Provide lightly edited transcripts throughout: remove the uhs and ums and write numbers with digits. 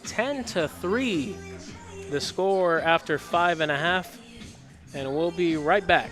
10-3, the score after 5.5, and we'll be right back.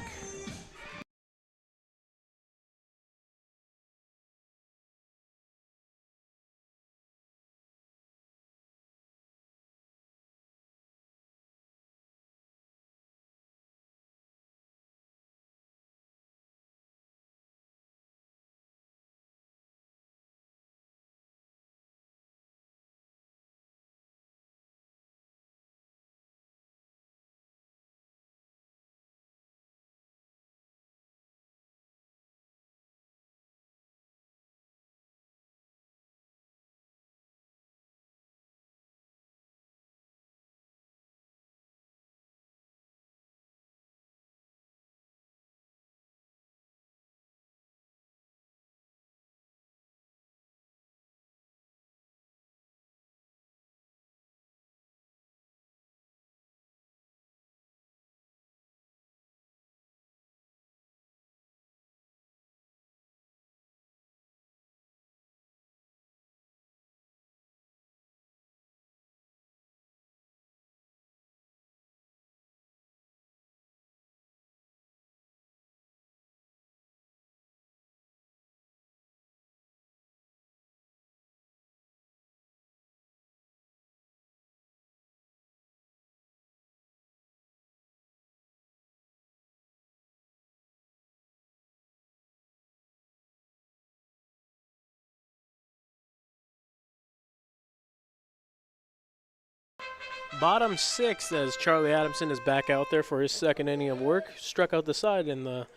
Bottom 6 as Charlie Adamson is back out there for his second inning of work. Struck out the side in the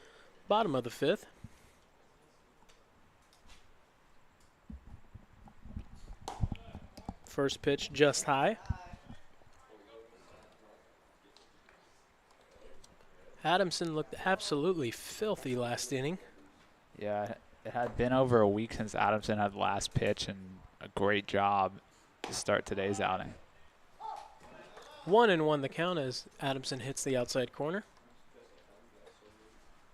bottom of the 5th. First pitch just high. Adamson looked absolutely filthy last inning. Yeah, it had been over a week since Adamson had the last pitch, and a great job to start today's outing. 1-1 the count as Adamson hits the outside corner.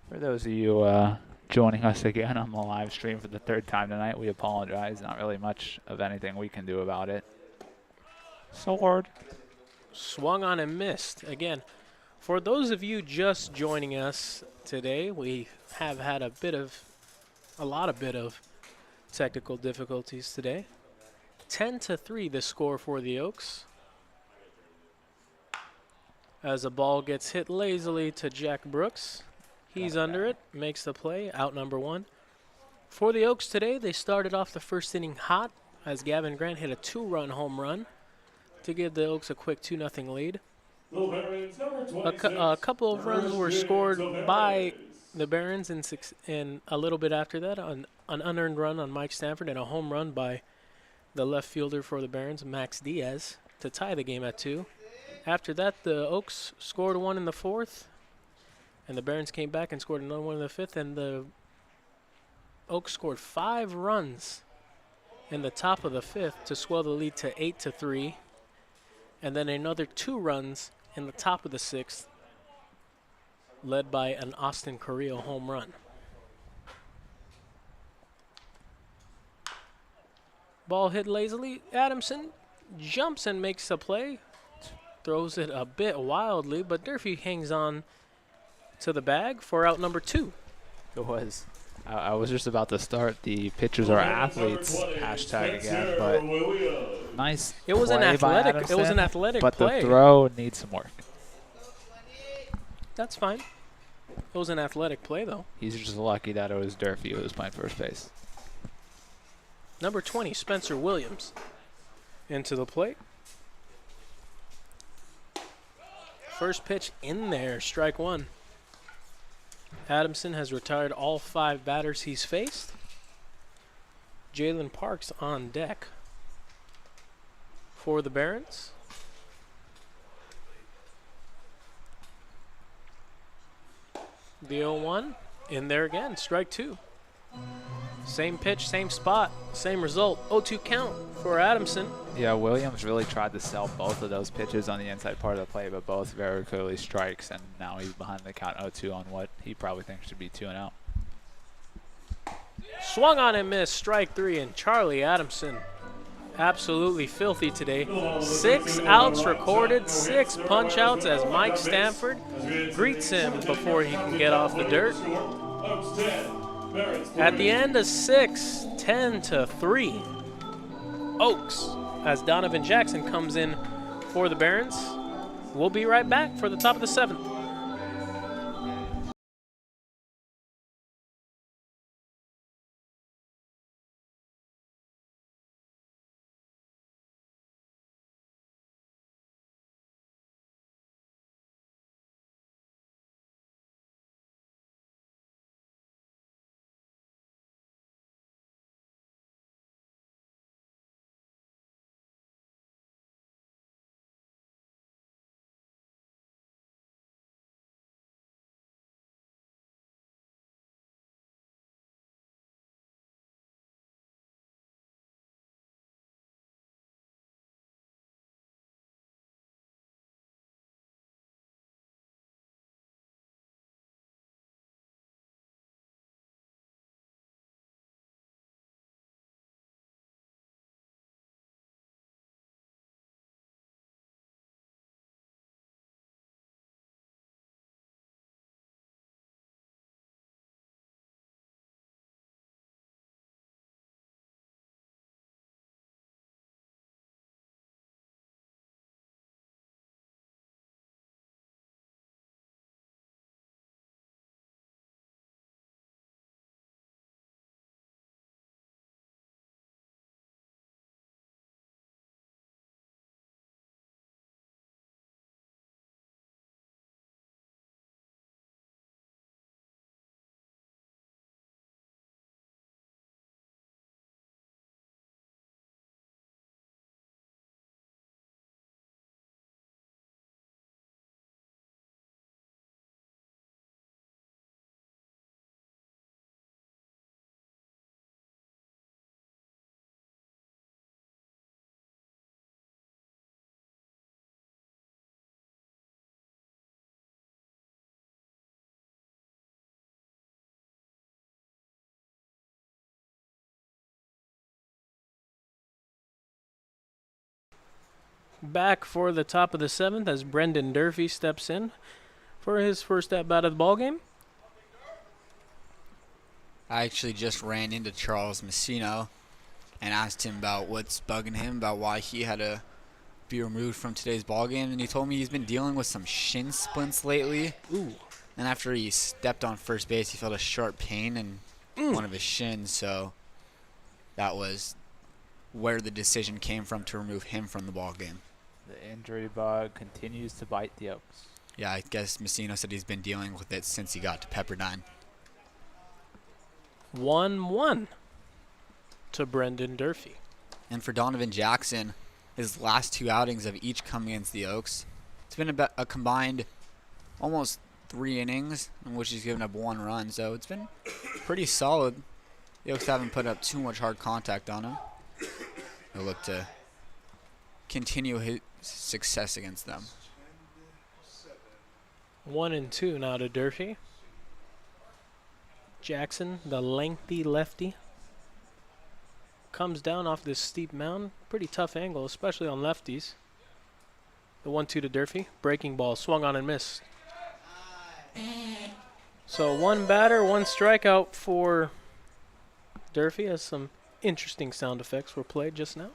For those of you joining us again on the live stream for the third time tonight, we apologize. Not really much of anything we can do about it. Sword. Swung on and missed. Again, for those of you just joining us today, we have had a lot of technical difficulties today. 10-3 the score for the Oaks. As the ball gets hit lazily to Jack Brooks. He's under it, makes the play, out number 1. For the Oaks today, they started off the first inning hot as Gavin Grant hit a 2-run home run to give the Oaks a quick 2-0 lead. A couple of runs were scored by the Barons and a little bit after that, an unearned run on Mike Stanford and a home run by the left fielder for the Barons, Max Diaz, to tie the game at 2. After that, the Oaks scored 1 in the 4th, and the Barons came back and scored another 1 in the 5th, and the Oaks scored 5 runs in the top of the 5th to swell the lead to 8-3, and then another 2 runs in the top of the 6th, led by an Austin Carrillo home run. Ball hit lazily. Adamson jumps and makes a play. Throws it a bit wildly, but Durfee hangs on to the bag for out number 2. It was. I was just about to start the pitchers are athletes hashtag again, but nice. It was an athletic. It was an athletic but play. The throw needs some work. That's fine. It was an athletic play, though. He's just lucky that it was Durfee who was playing first base. Number 20, Spencer Williams, into the plate. First pitch in there, strike 1. Adamson has retired all 5 batters he's faced. Jalen Parks on deck for the Barons. The 0-1 in there again, strike 2. Same pitch, same spot, same result. 0-2 count for Adamson. Yeah, Williams really tried to sell both of those pitches on the inside part of the play, but both very clearly strikes, and now he's behind the count 0-2 on what he probably thinks should be 2-0. Swung on and missed, strike 3, and Charlie Adamson absolutely filthy today. 6 outs recorded, 6 punch outs as Mike Stanford greets him before he can get off the dirt. At the end of 6, 10-3. Oaks as Donovan Jackson comes in for the Barons. We'll be right back for the top of the 7th. Back for the top of the 7th as Brendan Durfee steps in for his first at-bat of the ballgame. I actually just ran into Charles Messino and asked him about what's bugging him, about why he had to be removed from today's ballgame, and he told me he's been dealing with some shin splints lately. Ooh. And after he stepped on first base, he felt a sharp pain in one of his shins, so that was where the decision came from to remove him from the ballgame. The injury bug continues to bite the Oaks. Yeah, I guess Messino said he's been dealing with it since he got to Pepperdine. 1-1 to Brendan Durfee. And for Donovan Jackson, his last 2 outings have each come against the Oaks. It's been about a combined almost 3 innings in which he's given up 1 run, so it's been pretty solid. The Oaks haven't put up too much hard contact on him. He'll look to continue his success against them. 1-2 now to Durfee. Jackson, the lengthy lefty, comes down off this steep mound. Pretty tough angle, especially on lefties. The 1-2 to Durfee. Breaking ball, swung on and missed. So 1 batter, 1 strikeout for Durfee, as some interesting sound effects were played just now.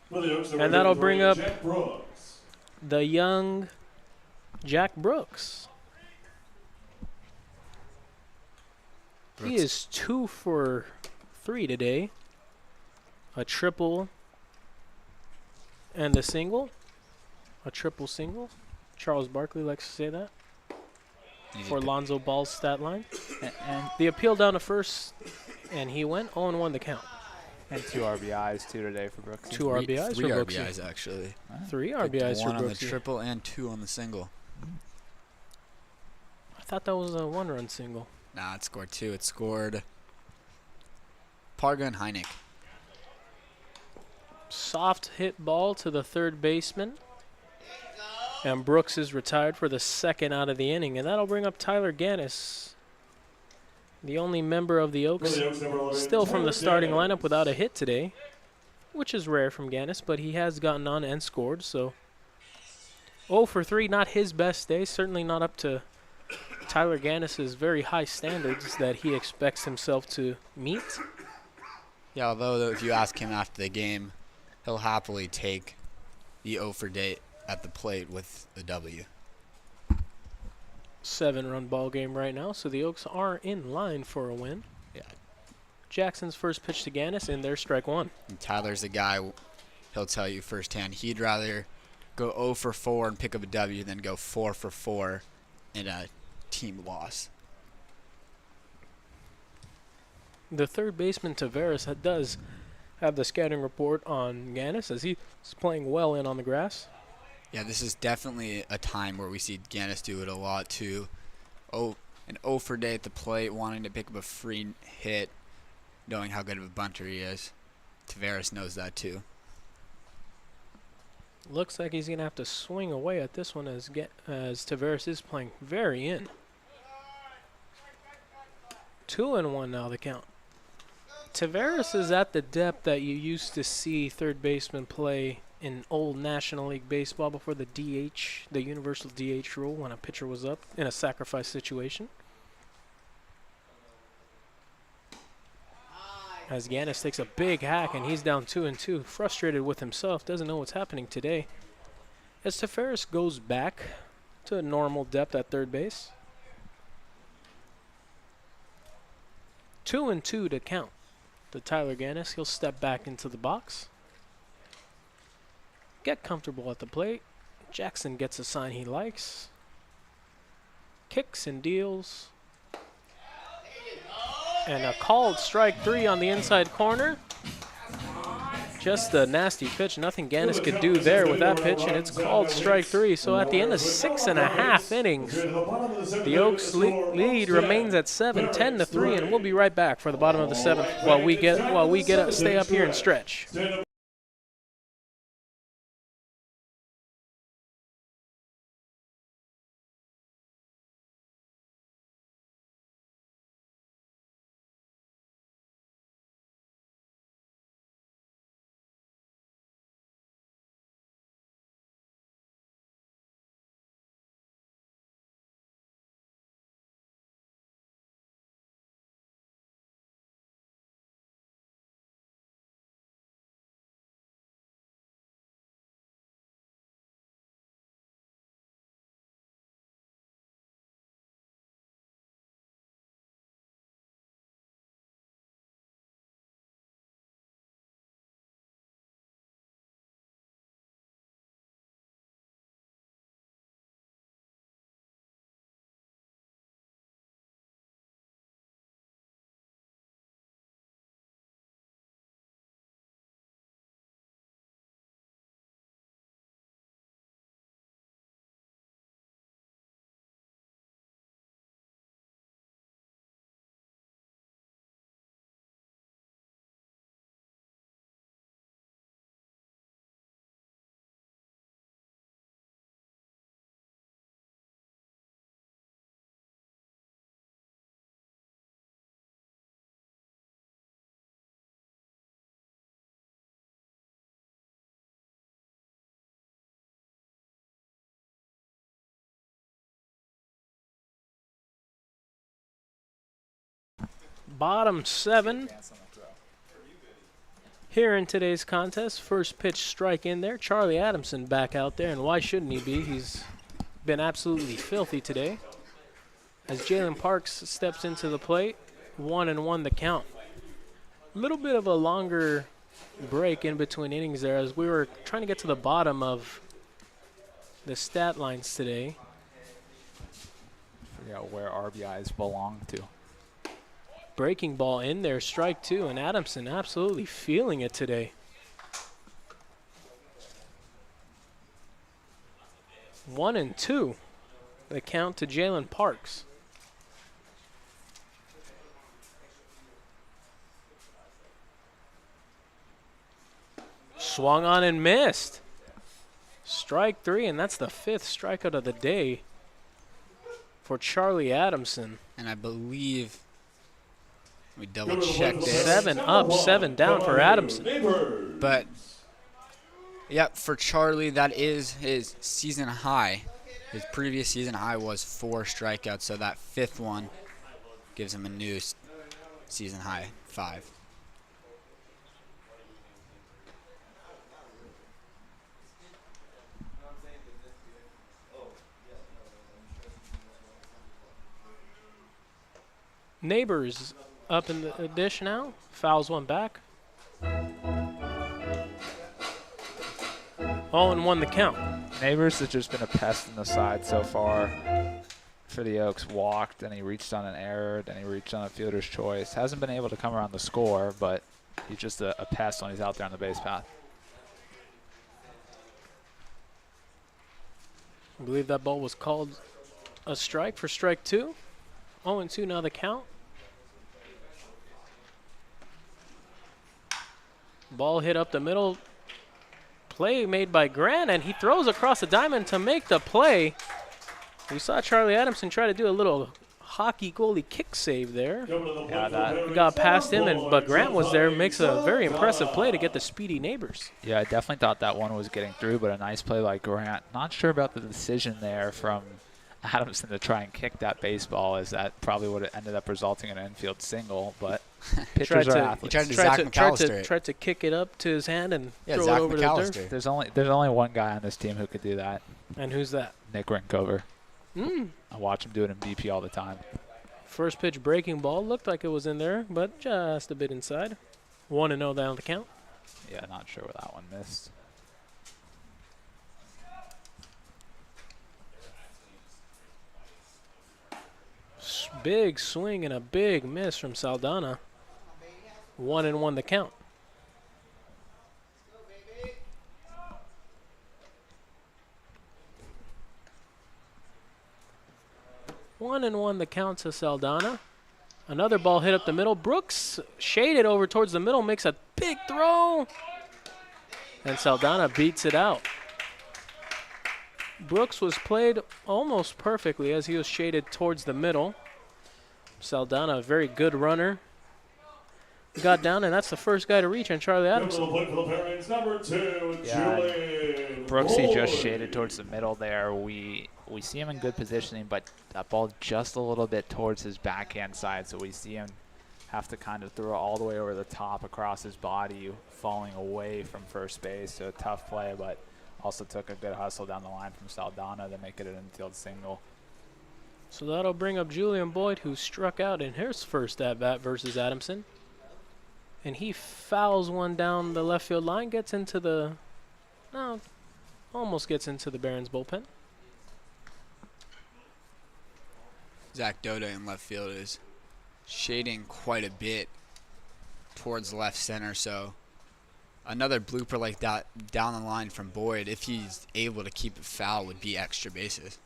And that'll bring up the young Jack Brooks. He is 2 for 3 today. A triple and a single. A triple single. Charles Barkley likes to say that for Lonzo Ball's stat line. And The appeal down to first, and he went 0-1 the count. And 2 RBIs too today for Brooks. 2 RBIs Three for Brooksy. RBIs, actually. 3 RBIs for 1 on the Brooksy. triple and 2 on the single. I thought that was a 1-run single. Nah, it scored 2. It scored Parga and Heineck. Soft hit ball to the third baseman. And Brooks is retired for the 2nd out of the inning. And that'll bring up Tyler Gannis, the only member of the Oaks still from the starting lineup without a hit today. which is rare from Gannis, but he has gotten on and scored. So 0 for 3, not his best day. Certainly not up to Tyler Gannis's very high standards that he expects himself to meet. Yeah, although if you ask him after the game, he'll happily take the 0 for day at the plate with the W. 7-run ball game right now, so the Oaks are in line for a win. Yeah. Jackson's first pitch to Gannis in there, strike one. And Tyler's the guy, he'll tell you firsthand, he'd rather go 0 for 4 and pick up a W than go 4 for 4 in a team loss. The third baseman, Taveras, does have the scouting report on Gannis as he's playing well in on the grass. Yeah, this is definitely a time where we see Gannis do it a lot too. An 0 for day at the plate, wanting to pick up a free hit, knowing how good of a bunter he is. Taveras knows that too. Looks like he's going to have to swing away at this one as Taveras is playing very in. 2-1 now the count. Taveras is at the depth that you used to see third baseman play in old National League Baseball before the DH, the universal DH rule, when a pitcher was up in a sacrifice situation. As Gannis takes a big hack and he's down 2-2, frustrated with himself, doesn't know what's happening today. As Taveras goes back to a normal depth at third base. 2-2 to count to Tyler Gannis. He'll step back into the box. Get comfortable at the plate. Jackson gets a sign he likes. Kicks and deals. And a called strike 3 on the inside corner. Just a nasty pitch. Nothing Gannis could do there with that pitch, and it's called strike 3. So at the end of 6.5 innings, the Oaks lead remains at 7, 10-3, and we'll be right back for the bottom of the 7th while we stay up here and stretch. Bottom 7 here in today's contest. First pitch strike in there. Charlie Adamson back out there, and why shouldn't he be? He's been absolutely filthy today. As Jalen Parks steps into the plate, 1-1 the count. A little bit of a longer break in between innings there as we were trying to get to the bottom of the stat lines today. Figure out where RBIs belong to. Breaking ball in there, strike 2, and Adamson absolutely feeling it today. 1-2, the count to Jalen Parks. Swung on and missed. Strike 3, and that's the 5th strikeout of the day for Charlie Adamson. And I believe we double checked this. 7 up, 7 down for Adamson. But, yep, for Charlie, that is his season high. His previous season high was 4 strikeouts, so that 5th one gives him a new season high, 5. Neighbors up in the dish now. Fouls one back. 0-1 the count. Neighbors has just been a pest in the side so far for the Oaks. Walked, and he reached on an error, then he reached on a fielder's choice. Hasn't been able to come around the score, but he's just a pest when he's out there on the base path. I believe that ball was called a strike for strike 2. 0-2 now the count. Ball hit up the middle. Play made by Grant, and he throws across the diamond to make the play. We saw Charlie Adamson try to do a little hockey goalie kick save there. Yeah, that Got past him, but Grant was there. Makes a very impressive play to get the speedy Neighbors. Yeah, I definitely thought that one was getting through, but a nice play by Grant. Not sure about the decision there from Adamson to try and kick that baseball, as that probably would have ended up resulting in an infield single, but pitchers are athletes. He tried to Zach McAllister. Tried to kick it up to his hand and throw Zach it over to the McAllister. dirt. There's only one guy on this team who could do that. And who's that? Nick Rinkover. Mm. I watch him do it in BP all the time. First pitch breaking ball. Looked like it was in there, but just a bit inside. 1-0 down the count. Yeah, not sure where that one missed. Big swing and a big miss from Saldana. 1-1 the count. One and one the count to Saldana. Another ball hit up the middle. Brooks shaded over towards the middle, makes a big throw. And Saldana beats it out. Brooks was played almost perfectly as he was shaded towards the middle. Saldana, a very good runner. Got down, and that's the first guy to reach on Charlie Adamson. Brooksy just shaded towards the middle there. We see him in good positioning, but that ball just a little bit towards his backhand side, so we see him have to kind of throw it all the way over the top across his body, falling away from first base. So a tough play, but also took a good hustle down the line from Saldana to make it an infield single. So that'll bring up Julian Boyd, who struck out in his first at-bat versus Adamson. And he fouls one down the left field line, gets into the, no, almost gets into the Barons bullpen. Zach Doda in left field is shading quite a bit towards left center, so another blooper like that down the line from Boyd, if he's able to keep it foul, would be extra bases.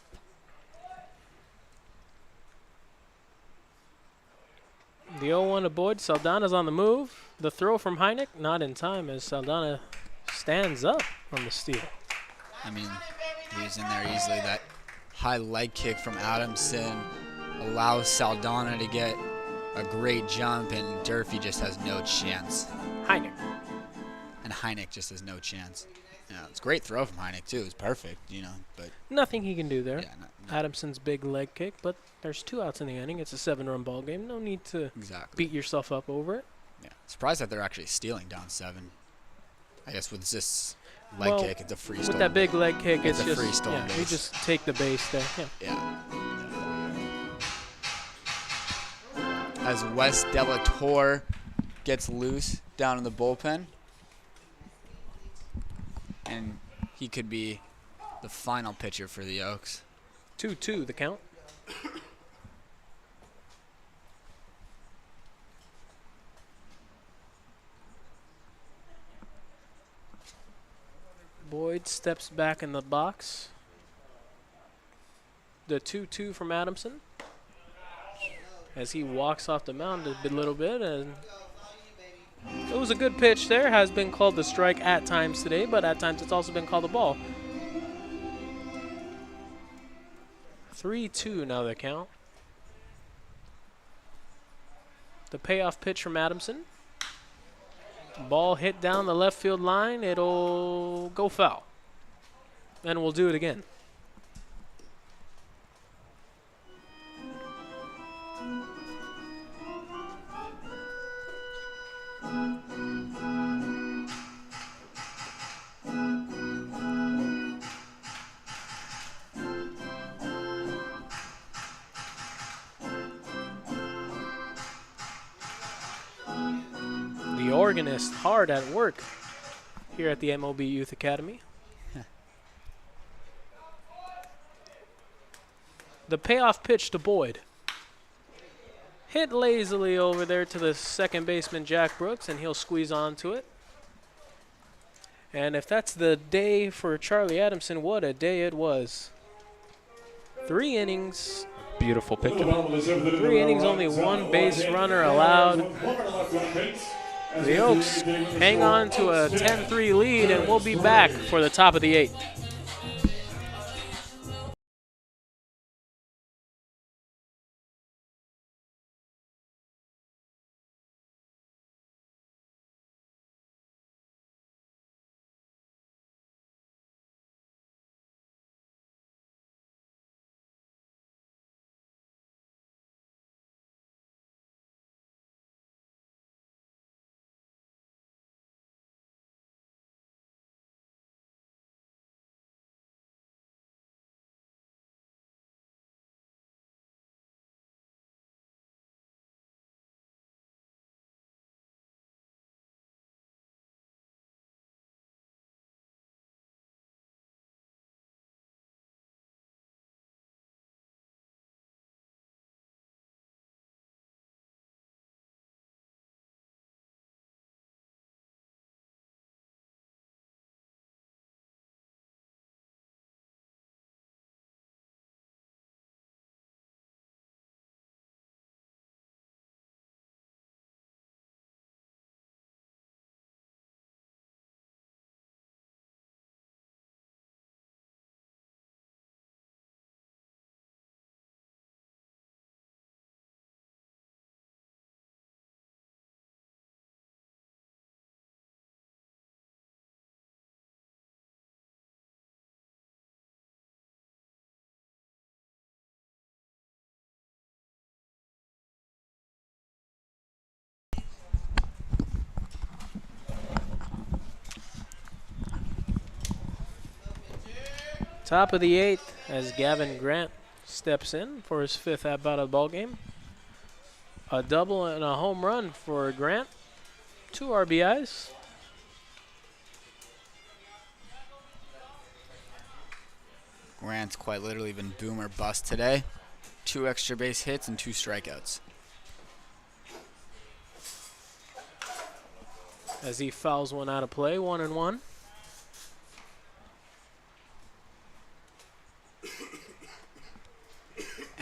The 0-1 to Boyd. Saldana's on the move. The throw from Heineck, not in time as Saldana stands up on the steal. I mean, he was in there easily. That high leg kick from Adamson allows Saldana to get a great jump, and Durfee just has no chance. Heineck. And Heineck just has no chance. Yeah, it's a great throw from Heineck, too. It was perfect, you know, but Nothing he can do there. yeah, no, Adamson's big leg kick, but there's 2 outs in the inning. It's a 7-run ball game. No need to exactly. beat yourself up over it. Yeah, surprised that they're actually stealing down 7. I guess with this leg Well, kick, it's a free With stolen. that big leg kick, It's it's a just free stolen you base. just take the base there. Yeah. Yeah. As Wes Delatorre gets loose down in the bullpen, and he could be the final pitcher for the Oaks. 2-2 the count. Boyd steps back in the box. The 2-2 from Adamson. As he walks off the mound a little bit, and it was a good pitch there. Has been called the strike at times today, but at times it's also been called a ball. 3-2 now the count. The payoff pitch from Adamson. Ball hit down the left field line. It'll go foul. And we'll do it again. The organist hard at work here at the MLB Youth Academy. The payoff pitch to Boyd. Hit lazily over there to the second baseman, Jack Brooks, and he'll squeeze onto it. And if that's the day for Charlie Adamson, what a day it was. 3 innings. Beautiful picture. 3 innings, only 1 base runner allowed. The Oaks hang on to a 10-3 lead, and we'll be back for the top of the 8th. Top of the 8th as Gavin Grant steps in for his 5th at-bat of the ball game. A double and a home run for Grant. 2 RBIs. Grant's quite literally been boom or bust today. 2 extra base hits and 2 strikeouts. As he fouls one out of play, 1-1.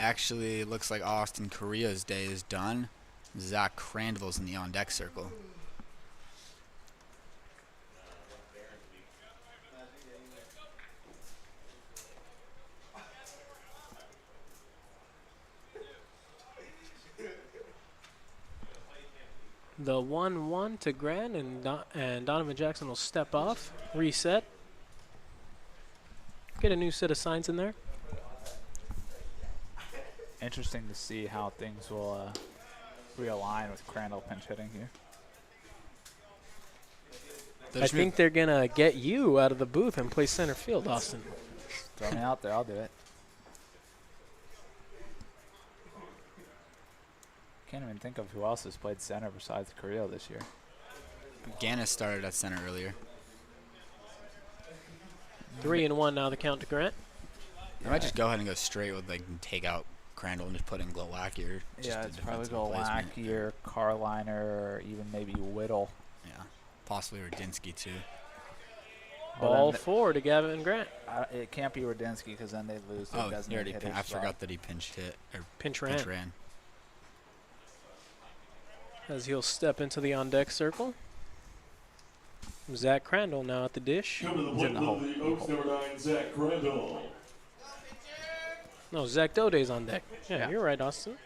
Actually, it looks like Austin Correa's day is done. Zach Crandall's in the on-deck circle. The 1-1 to Grant, and Donovan Jackson will step off, reset. Get a new set of signs in there. Interesting to see how things will realign with Crandall pinch hitting here. I think they're going to get you out of the booth and play center field, Austin. Throw me out there, I'll do it. Can't even think of who else has played center besides Carrillo this year. Gannis started at center earlier. 3-1 now the count to Grant. I might just go ahead and go straight with, like, take out Crandall and just put in Glowacki or just Yeah, a it's probably defensive placement. Glowacki or Carliner or even maybe Whittle. Yeah, possibly Radinsky too. Ball 4 to Gavin Grant. It can't be Radinsky because then they lose their Oh, he designated already hitter I spot. forgot that he pinched hit or Pinch pinch ran. ran. As he'll step into the on-deck circle. Zach Crandall now at the dish. He's in the hole. The Oaks number 9, Zach Crandall. No, Zach Doday's on deck. Yeah, Yeah. you're right, Austin.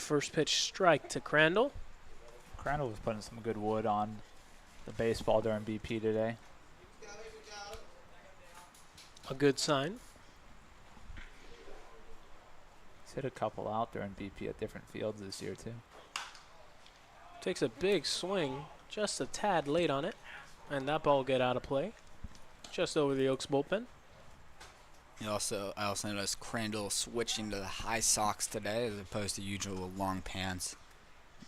First pitch strike to Crandall. Crandall was putting some good wood on the baseball during BP today. A good sign. He's hit a couple out during BP at different fields this year too. Takes a big swing, just a tad late on it, and that ball will get out of play, just over the Oaks bullpen. I also noticed Crandall switching to the high socks today as opposed to usual long pants,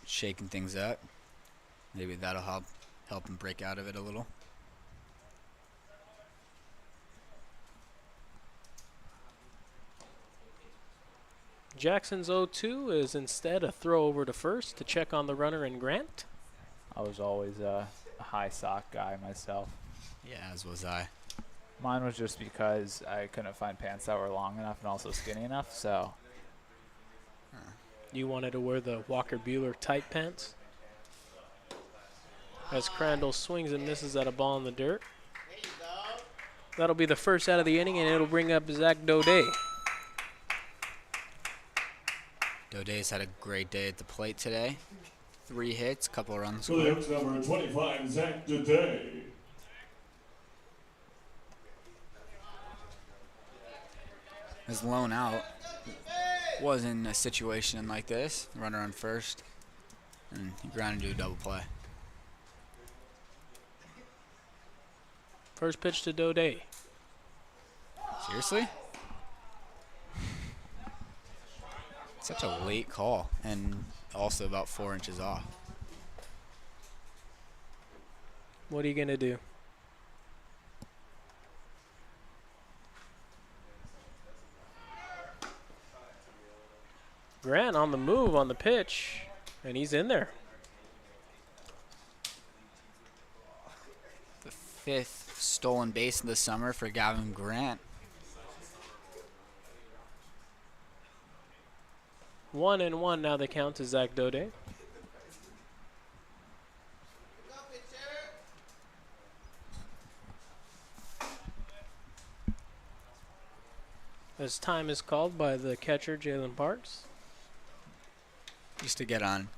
shaking things up. Maybe that'll help him break out of it a little. Jackson's 0-2 is instead a throw over to first to check on the runner in Grant. I was always a high sock guy myself. Yeah, as was I. Mine was just because I couldn't find pants that were long enough and also skinny enough, so You wanted to wear the Walker Buehler tight pants. As Crandall swings and misses at a ball in the dirt. That'll be the first out of the inning, and it'll bring up Zach Dode. Dode's had a great day at the plate today. 3 hits, couple runs For the scored. Oaks, number 25, Zach Dode. His lone out was in a situation like this. Runner on first, and he grounded to a double play. First pitch to Dode. Seriously? Such a late call, and also about 4 inches off. What are you going to do? Grant on the move on the pitch, and he's in there. The 5th stolen base of the summer for Gavin Grant. 1-1 now the count to Zach Dode. As time is called by the catcher, Jalen Parks. Just to get on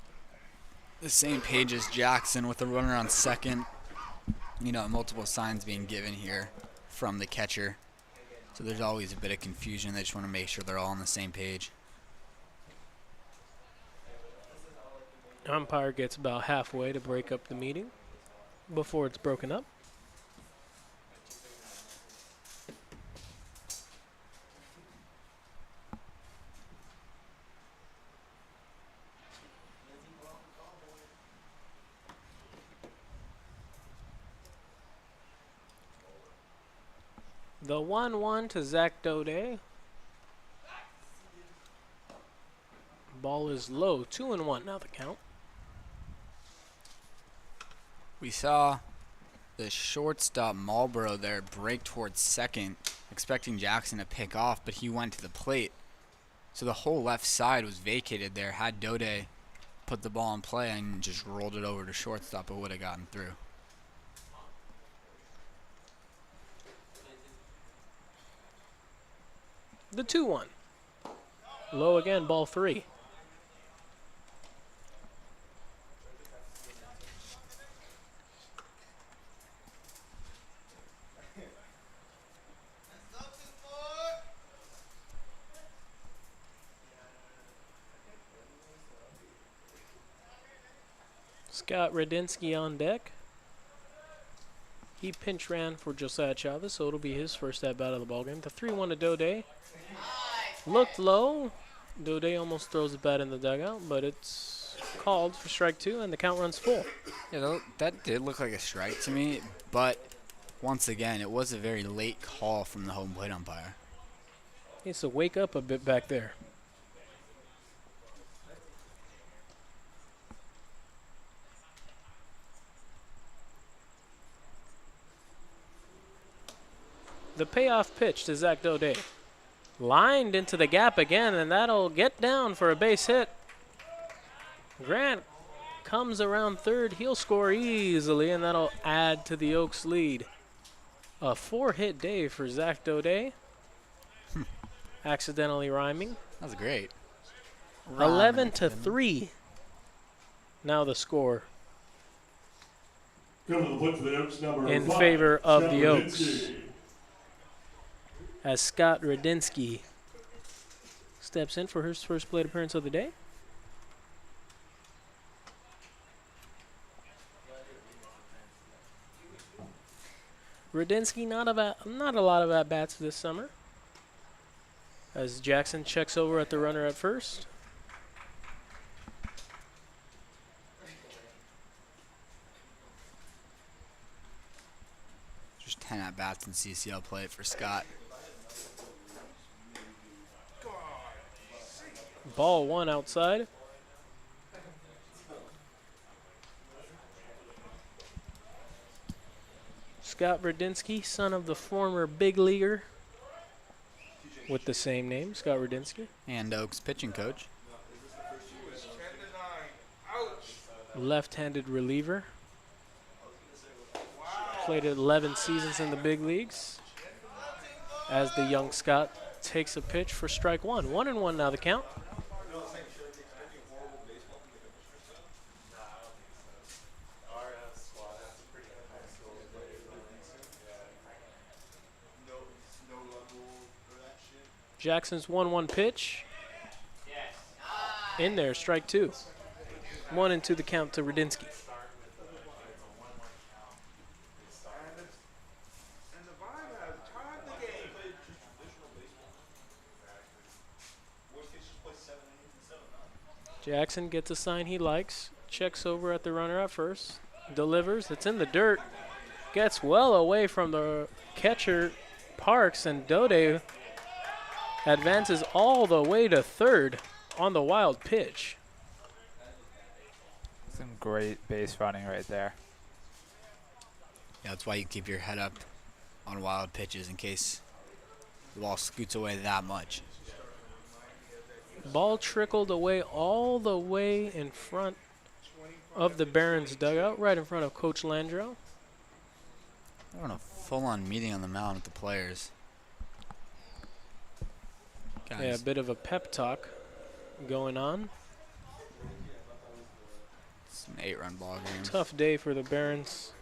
the same page as Jackson with the runner on second. You know, multiple signs being given here from the catcher. So there's always a bit of confusion. They just want to make sure they're all on the same page. Umpire gets about halfway to break up the meeting before it's broken up. The 1-1 to Zach Dode. Ball is low. 2-1 now the count. We saw the shortstop Marlboro there break towards second, expecting Jackson to pick off, but he went to the plate. So the whole left side was vacated there. Had Dode put the ball in play and just rolled it over to shortstop, it would have gotten through. The 2-1. Low again, ball 3. Scott Radinsky on deck. He pinch ran for Josiah Chavez, so it'll be his first at bat of the ballgame. The 3-1 to Dode. Looked low. Dode almost throws the bat in the dugout, but it's called for strike 2, and the count runs full. Yeah, that did look like a strike to me, but once again, it was a very late call from the home plate umpire. Needs to wake up a bit back there. The payoff pitch to Zach Dode. Lined into the gap again, and that'll get down for a base hit. Grant comes around third. He'll score easily, and that'll add to the Oaks' lead. A 4-hit day for Zach Dode. Accidentally rhyming. That was great. run 11-3. Now the score Come to the plate for the Oaks, number in 5, favor of Scott the Oaks, Radinsky. as Scott Radinsky steps in for his first plate appearance of the day. Radinsky not a lot of at-bats this summer, as Jackson checks over at the runner at first. Just 10 at bats in CCL plate for Scott. Ball one outside. Scott Radinsky, son of the former big leaguer with the same name, Scott Radinsky. And Oaks pitching coach. Left-handed reliever. Played 11 seasons in the big leagues. As the young Scott takes a pitch for strike one. 1-1 now the count. Jackson's 1-1 pitch. In there, strike two. 1-2 the count to Radinsky. Jackson gets a sign he likes, checks over at the runner at first, delivers, it's in the dirt, gets well away from the catcher Parks, and Dode advances all the way to third on the wild pitch. Some great base running right there. Yeah, that's why you keep your head up on wild pitches in case the ball scoots away that much. Ball trickled away all the way in front of the Barons dugout, right in front of Coach Landreau. They're on a full-on meeting on the mound with the players. Yeah, a Guys, bit of a pep talk going on. it's an 8-run ball game. Tough day for the Barons,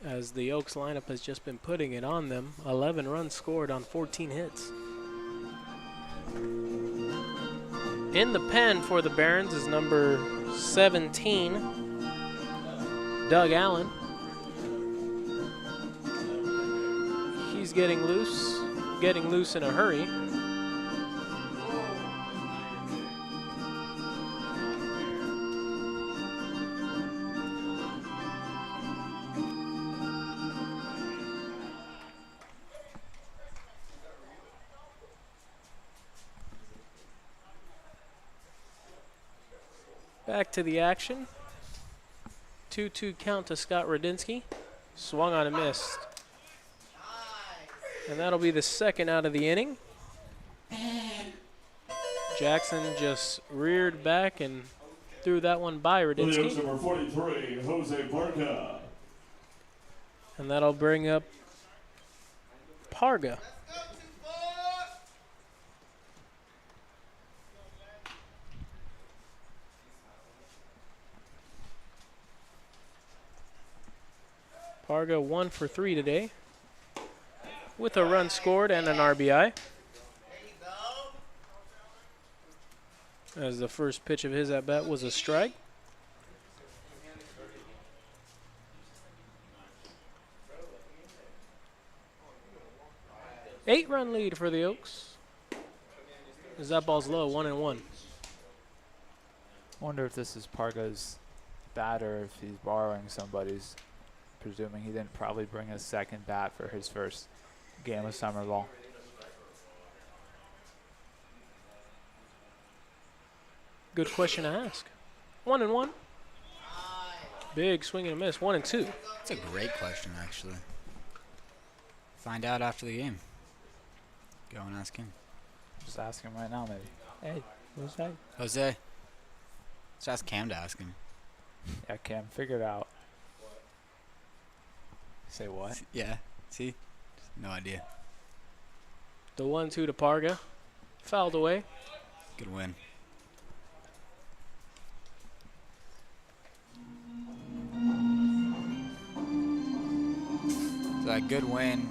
as the Oaks lineup has just been putting it on them. 11 runs scored on 14 hits. In the pen for the Barons is number 17, Doug Allen. He's getting loose in a hurry. Back to the action. 2-2 count to Scott Radinsky. Swung on and missed. And that'll be the second out of the inning. Jackson just reared back and threw that one by For the Oaks, Radinsky. number 43, Jose Parga. And that'll bring up Parga. Parga 1 for 3 today, with a run scored and an RBI. As the first pitch of his at-bat was a strike. Eight-run lead for the Oaks. As that ball's low, 1-1. Wonder if this is Parga's bat or if he's borrowing somebody's. Presuming he didn't probably bring a second bat for his first game of summer ball. Good question to ask. 1-1. Big swing and a miss. 1-2. That's a great question, actually. Find out after the game. Go and ask him. Just ask him right now, maybe. Hey, who's that? Jose. Let's ask Cam to ask him. Yeah, Cam, figure it out. Say what? Yeah. See? No idea. The 1-2 to Parga. Fouled away. Good win. So that good win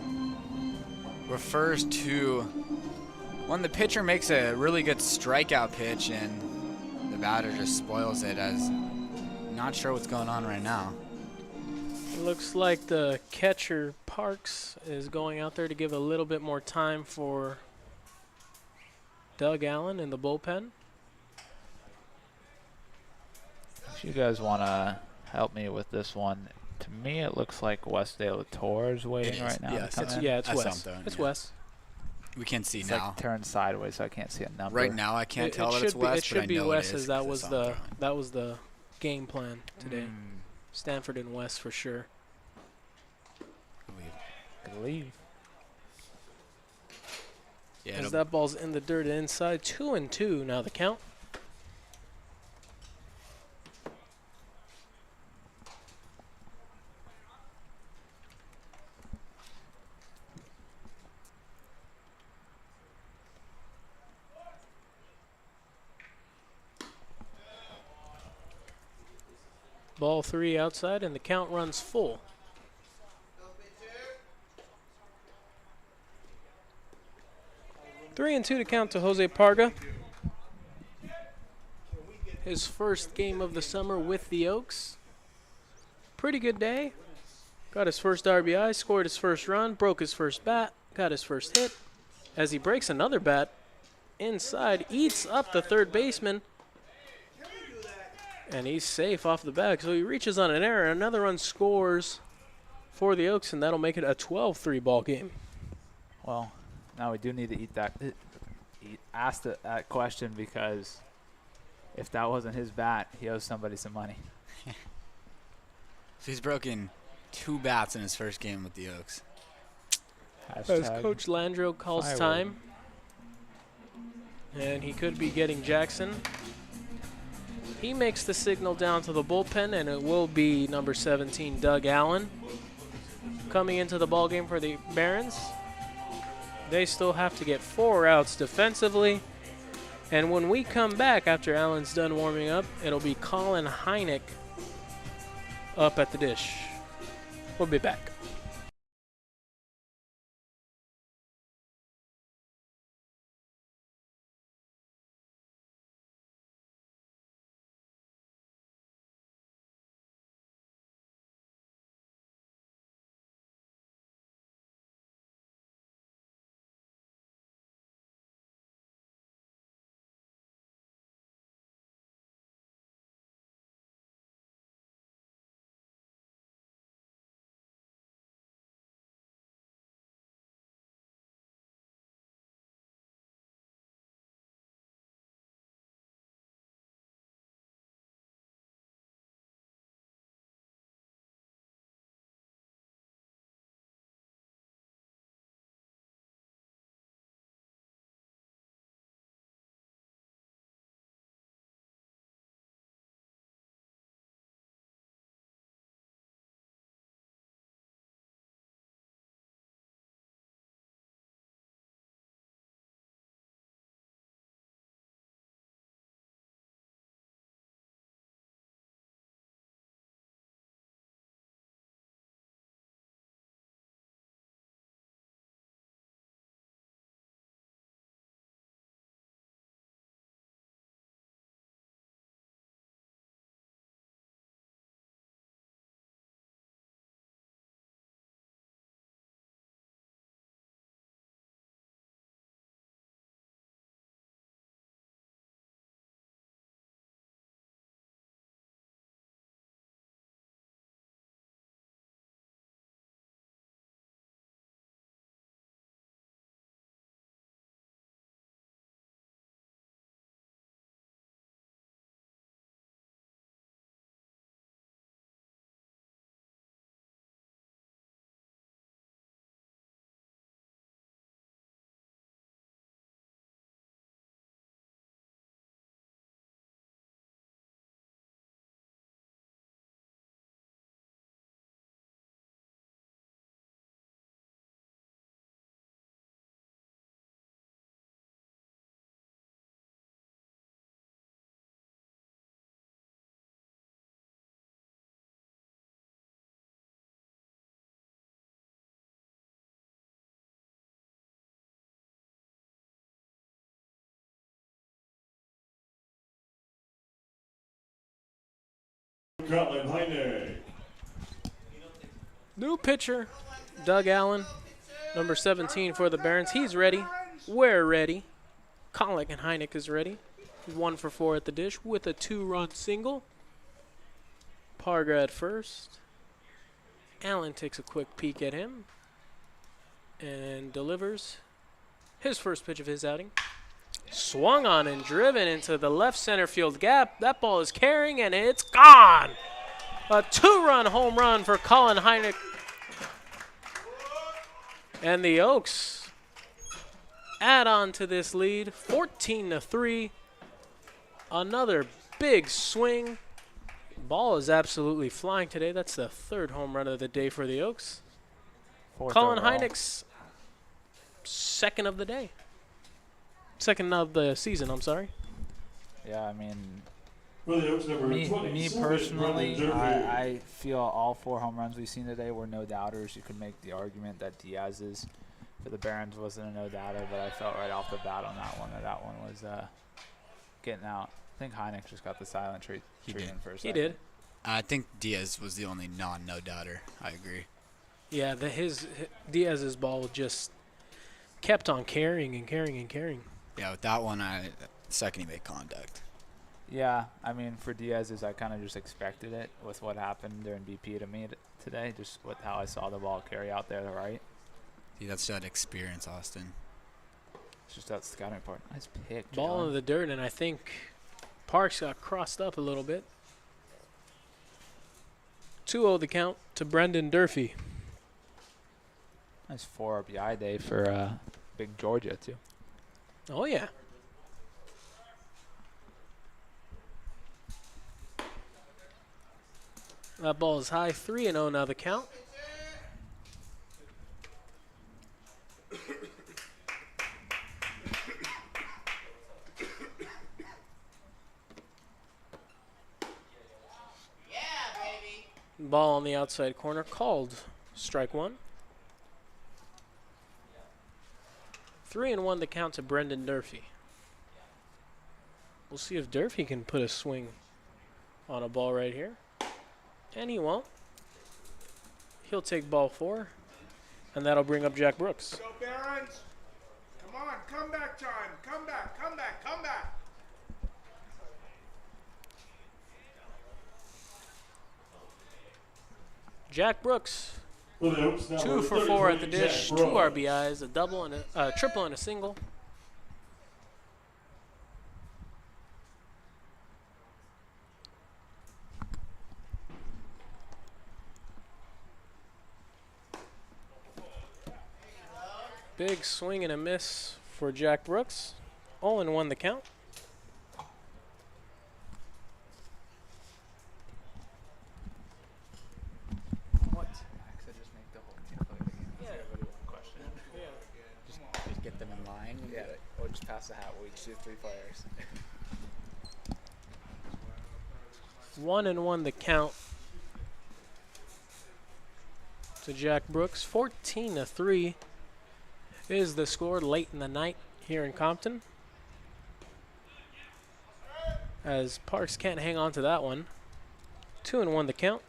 refers to when the pitcher makes a really good strikeout pitch and the batter just spoils it, as not sure what's going on right now. It looks like the catcher Parks is going out there to give a little bit more time for Doug Allen in the bullpen. If you guys want to help me with this one, to me it looks like Wes De La Torre is waiting is, right now. yes. to come It's, in. yeah, it's I saw Wes. him throwing, It's yeah. Wes. We can see It's now. like turned sideways, so I can't see a number. Right now, I can't tell that should it's be, West, it should but I be know Wes, it is as that 'cause I was saw him the throwing. that was the game plan today. Mm, Stanford and West for sure. believe. Yeah, As it'll- that ball's in the dirt inside, 2-2 now the count. Ball 3 outside, and the count runs full. Three and 2 to count to Jose Parga. His first game of the summer with the Oaks. Pretty good day. Got his first RBI, scored his first run, broke his first bat, got his first hit. As he breaks another bat inside, eats up the third baseman. And he's safe off the bag, so he reaches on an error. Another run scores for the Oaks, and that'll make it a 12-3 ball game. Well, now we do need to ask that question, because if that wasn't his bat, he owes somebody some money. So he's broken 2 bats in his first game with the Oaks. As Hashtag Coach Landreau calls firework. time, and he could be getting Jackson. He makes the signal down to the bullpen, and it will be number 17, Doug Allen, coming into the ballgame for the Barons. They still have to get 4 outs defensively. And when we come back after Allen's done warming up, it'll be Colin Heineck up at the dish. We'll be back. Colin Heineck. New pitcher, Doug Allen, number 17 for the Barons. He's ready. We're ready. Colin Heineck is ready. He's 1 for 4 at the dish with a 2-run single. Parga at first. Allen takes a quick peek at him and delivers his first pitch of his outing. Swung on and driven into the left center field gap. That ball is carrying and it's gone. A 2-run home run for Colin Heineck. And the Oaks add on to this lead, 14-3. Another big swing. Ball is absolutely flying today. That's the 3rd home run of the day for the Oaks. 4th Colin overall. Heineck's 2nd of the day. 2nd of the season, I'm sorry. Yeah, I mean, For the Oaks number me 27, personally, Brendan Durfee. I feel all 4 home runs we've seen today were no doubters. You could make the argument that Diaz's for the Barons wasn't a no doubter, but I felt right off the bat on that one was getting out. I think Heineck just got the silent treatment for a second. He did. I think Diaz was the only no doubter. I agree. Yeah, Diaz's ball just kept on carrying and carrying and carrying. Yeah, with that one, second he made contact. Yeah, I mean, for Diaz's, I kind of just expected it with what happened during BP to me today, just with how I saw the ball carry out there to the right. See, that's that experience, Austin. It's just that scouting part. Nice pick, Ball Jalen. in the dirt, and I think Parks got crossed up a little bit. 2-0 the count to Brendan Durfee. Nice 4 RBI day for Big Georgia, too. Oh, yeah. That ball is high, 3-0 now the count. Ball on the outside corner, called strike 1. 3-1 the count to Brendan Durfee. We'll see if Durfee can put a swing on a ball right here. And he won't. He'll take ball 4. And that'll bring up Jack Brooks. Go Barons! Come on, comeback time! Come back, come back, come back! Jack Brooks, For the Oaks number 2 for 4 at the 33, dish, Jack 2 Brooks. RBIs, a double and a triple and a single. Big swing and a miss for Jack Brooks. 0-1 the count. What? Just make the whole team play the game. Yeah. Everybody one question. Just get them in line. Yeah, or just pass the hat. We each do 3 players. 1-1 the count to Jack Brooks. 14-3 is the score late in the night here in Compton. As Parks can't hang on to that one. 2-1 the count.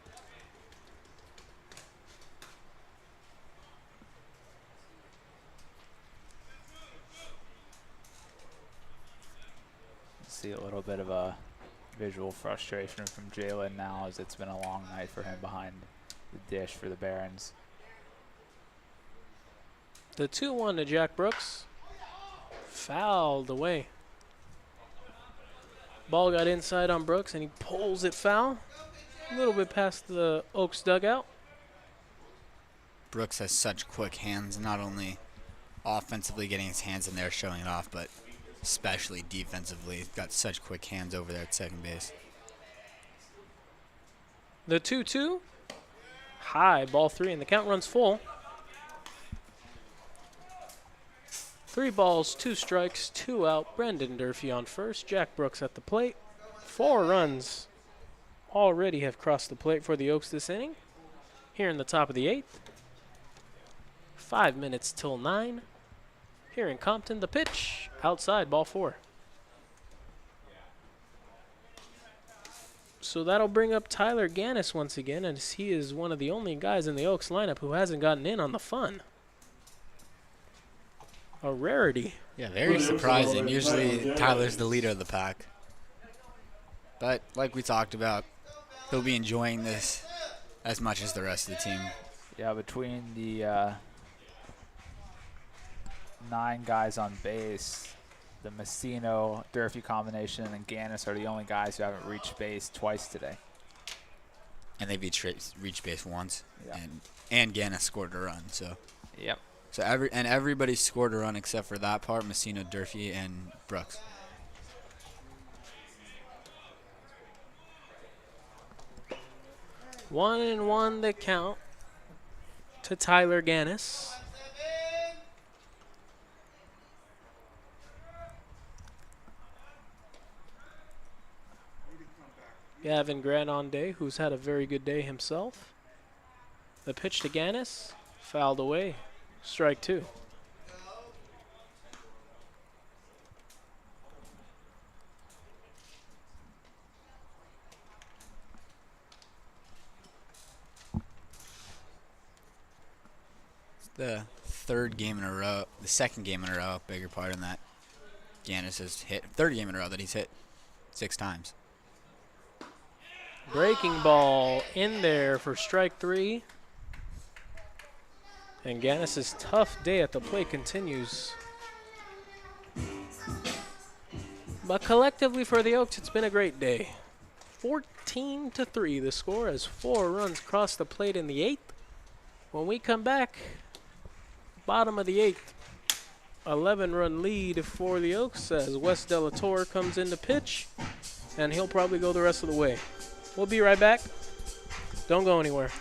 See a little bit of a visual frustration from Jalen now, as it's been a long night for him behind the dish for the Barons. The 2-1 to Jack Brooks. Fouled away. Ball got inside on Brooks and he pulls it foul. A little bit past the Oaks dugout. Brooks has such quick hands, not only offensively getting his hands in there, showing it off, but especially defensively. He's got such quick hands over there at second base. The 2-2. High, ball 3, and the count runs full. 3 balls, 2 strikes, 2 out. Brendan Durfee on first. Jack Brooks at the plate. 4 runs already have crossed the plate for the Oaks this inning. Here in the top of the 8th. 5 minutes till 9. Here in Compton, the pitch. Outside, ball 4. So that'll bring up Tyler Gannis once again, as he is one of the only guys in the Oaks lineup who hasn't gotten in on the fun. A rarity. Yeah, very surprising. Usually Tyler's the leader of the pack. But like we talked about, he'll be enjoying this as much as the rest of the team. Yeah, between the 9 guys on base, the Messino Durfee combination and Gannis are the only guys who haven't reached base twice today. And they've each reached base once. Yeah. And Gannis scored a run. So Yep. everybody scored a run except for that part, Messina, Durfee, and Brooks. One and one the count to Tyler Gannis. Gavin Grandonde, who's had a very good day himself. The pitch to Gannis, fouled away. Strike 2. The third game in a row, the second game in a row, beg your pardon, that Gannis has hit. Third game in a row that he's hit 6 times. Breaking ball in there for strike 3. And Gannis' tough day at the plate continues. But collectively for the Oaks, it's been a great day. 14-3 the score as 4 runs cross the plate in the 8th. When we come back, bottom of the 8th, 11-run lead for the Oaks as Wes Delatorre comes in to pitch, and he'll probably go the rest of the way. We'll be right back. Don't go anywhere.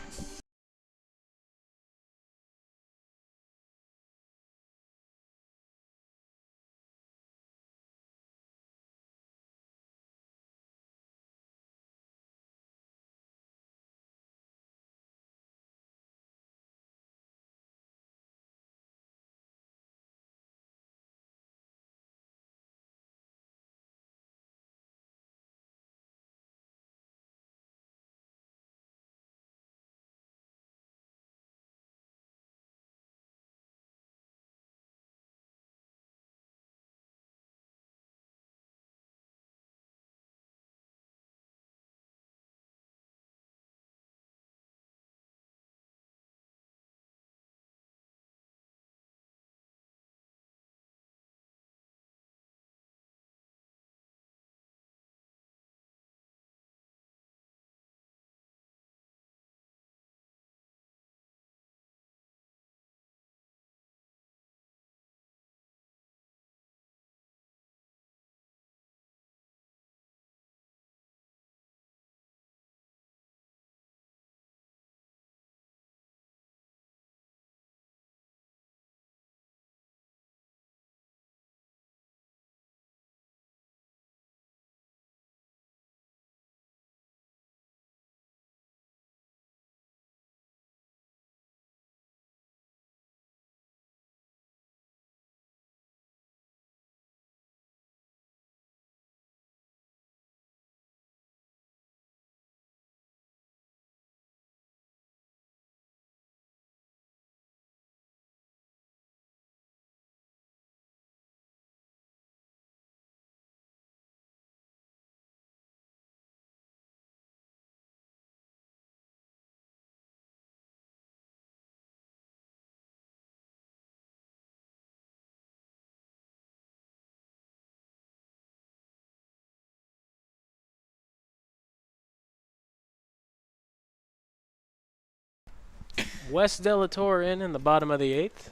Wes Delatorre in the bottom of the 8th.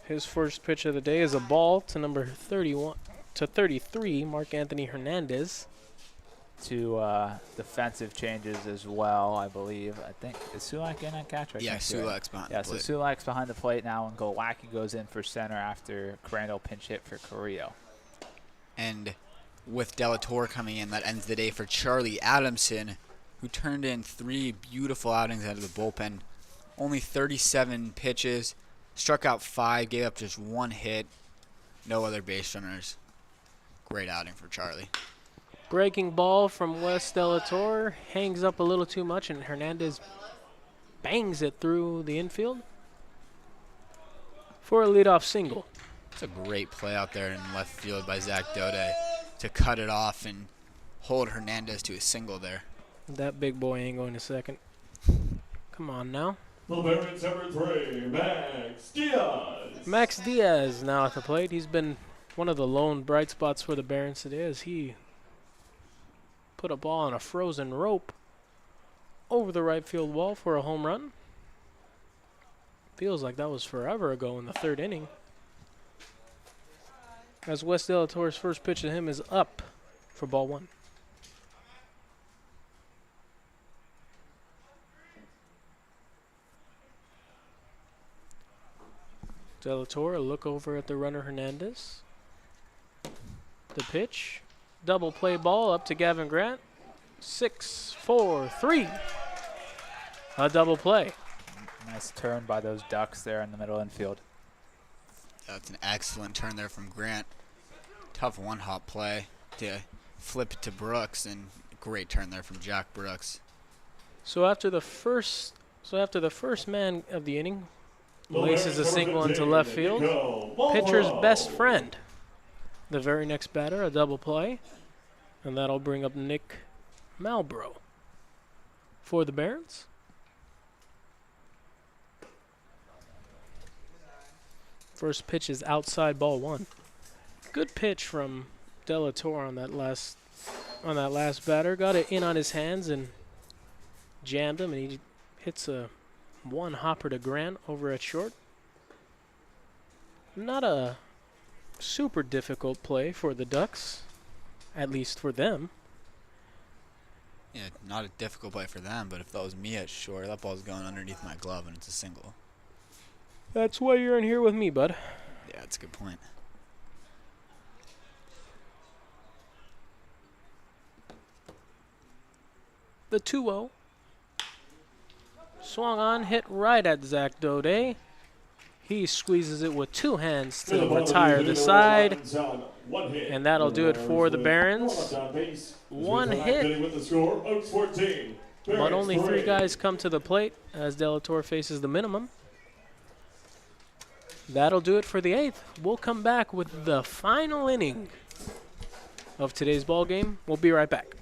His first pitch of the day is a ball to number 33, Mark Anthony Hernandez. 2 defensive changes as well, I believe. I think, is Sulak in at catcher? Yeah, Sulak's behind Yeah, the so plate. Sulak's behind the plate now, and Golwacki goes in for center after Crandall pinch hit for Carrillo. And with Delatorre coming in, that ends the day for Charlie Adamson, who turned in 3 beautiful outings out of the bullpen. Only 37 pitches, struck out 5, gave up just 1 hit, no other base runners. Great outing for Charlie. Breaking ball from Wes Delator. Hangs up a little too much, and Hernandez bangs it through the infield for a leadoff single. It's a great play out there in left field by Zach Dode to cut it off and hold Hernandez to a single there. That big boy ain't going to second. Come on now. The Barons number 3, Max Diaz. Max Diaz now at the plate. He's been one of the lone bright spots for the Barons today as he put a ball on a frozen rope over the right field wall for a home run. Feels like that was forever ago in the third inning. As Wes Delator's first pitch to him is up for ball one. Delator, a look over at the runner Hernandez. The pitch. Double play ball up to Gavin Grant. 6, 4, 3. A double play. Nice turn by those Ducks there in the middle infield. That's an excellent turn there from Grant. Tough one-hop play to flip it to Brooks, and great turn there from Jack Brooks. So after the first man of the inning laces a single into left field. Pitcher's best friend. The very next batter, a double play. And that'll bring up Nick Malbrough for the Barons. First pitch is outside, ball one. Good pitch from Delator on that last batter. Got it in on his hands and jammed him, and he hits a one hopper to Grant over at short. Not a super difficult play for the Ducks, at least for them. Yeah, not a difficult play for them, but if that was me at short, that ball's going underneath my glove and it's a single. That's why you're in here with me, bud. Yeah, that's a good point. The 2-0. Swung on, hit right at Zach Dode. He squeezes it with two hands to retire the side. And that'll do it for the Barons. One hit, With the score, Oaks 14. but only Barons 3 guys come to the plate as Delator faces the minimum. That'll do it for the 8th. We'll come back with the final inning of today's ball game. We'll be right back.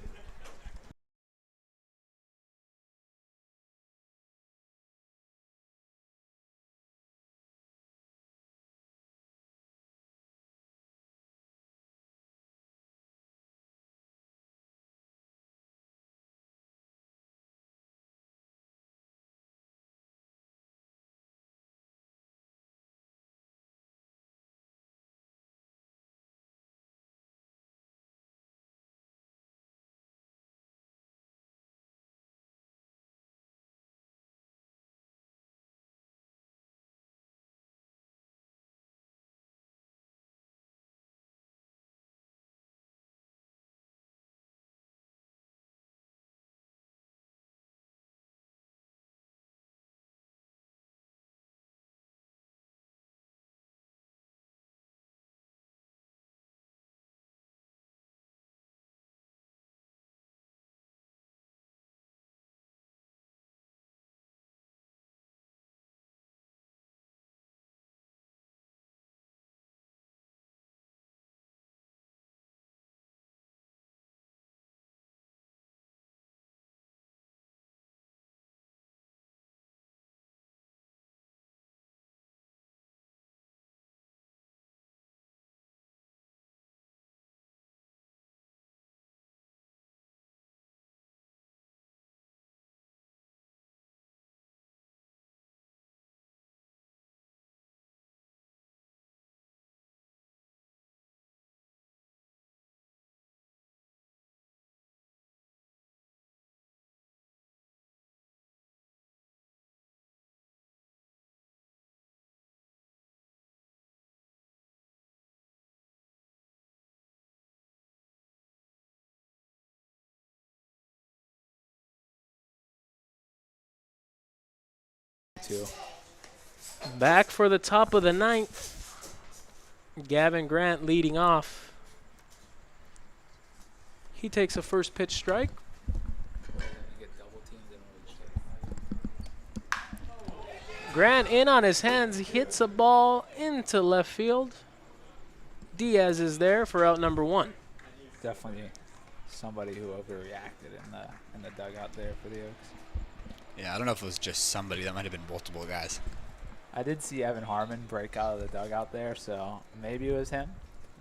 Back for the top of the 9th. Gavin Grant leading off. He takes a first pitch strike. Grant in on his hands. He hits a ball into left field. Diaz is there for out number 1. Definitely somebody who overreacted in the dugout there for the Oaks. Yeah, I don't know if it was just somebody. That might have been multiple guys. I did see Evan Harmon break out of the dugout there, so maybe it was him.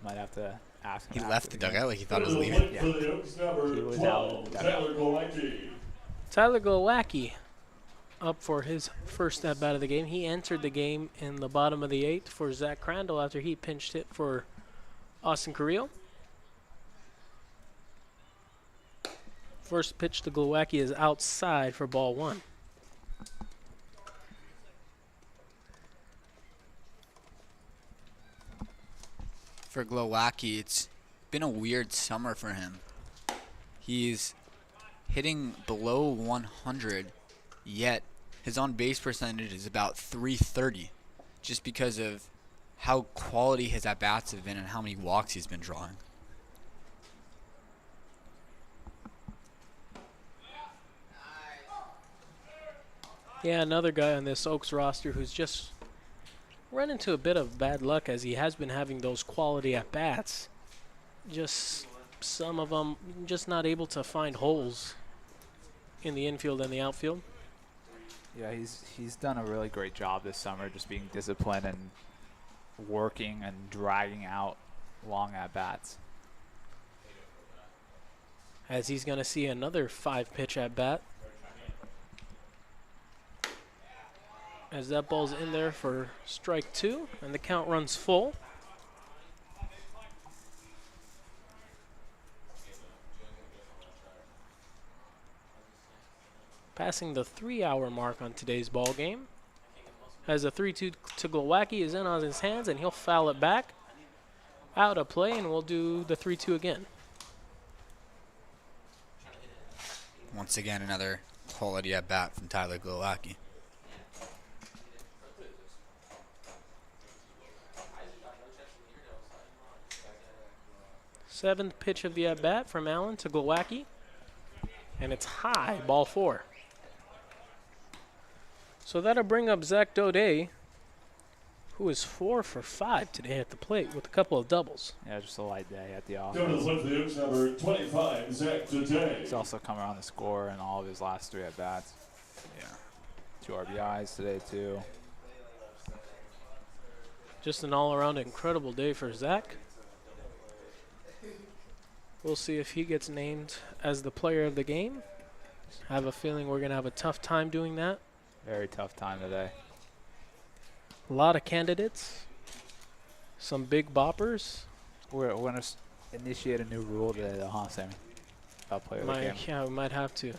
Might have to ask him. He after left the game. dugout like he thought he was To the leaving. plate for the Oaks, number He was out in 12, the dugout. Tyler Golecki. Tyler Glowacki up for his first at bat of the game. He entered the game in the bottom of the 8th for Zach Crandall after he pinched hit for Austin Carrillo. First pitch to Glowacki is outside for ball 1. For Glowacki, it's been a weird summer for him. He's hitting below 100, yet his on-base percentage is about 330, just because of how quality his at-bats have been and how many walks he's been drawing. Yeah, another guy on this Oaks roster who's just run into a bit of bad luck as he has been having those quality at-bats. Just some of them just not able to find holes in the infield and the outfield. Yeah, he's done a really great job this summer, just being disciplined and working and dragging out long at bats. As he's going to see another 5-pitch at bat. As that ball's in there for strike 2, and the count runs full. Passing the 3-hour mark on today's ball game. As a 3-2 to Glowacki is in on his hands, and he'll foul it back. Out of play, and we'll do the 3-2 again. Once again, another quality at-bat from Tyler Glowacki. Seventh pitch of the at-bat from Allen to Glowacki. And it's high, ball 4. So that'll bring up Zach Dode, who is 4 for 5 today at the plate with a couple of doubles. Yeah, just a light day at the Down to the office. plate for the Oaks, number 25, Zach Today. He's also come around the score in all of his last 3 at bats. Yeah. 2 RBIs today too. Just an all-around incredible day for Zach. We'll see if he gets named as the player of the game. I have a feeling we're going to have a tough time doing that. Very tough time today. A lot of candidates. Some big boppers. We're going to initiate a new rule today, though, huh, Sammy? About player of the game. Yeah, we might have to.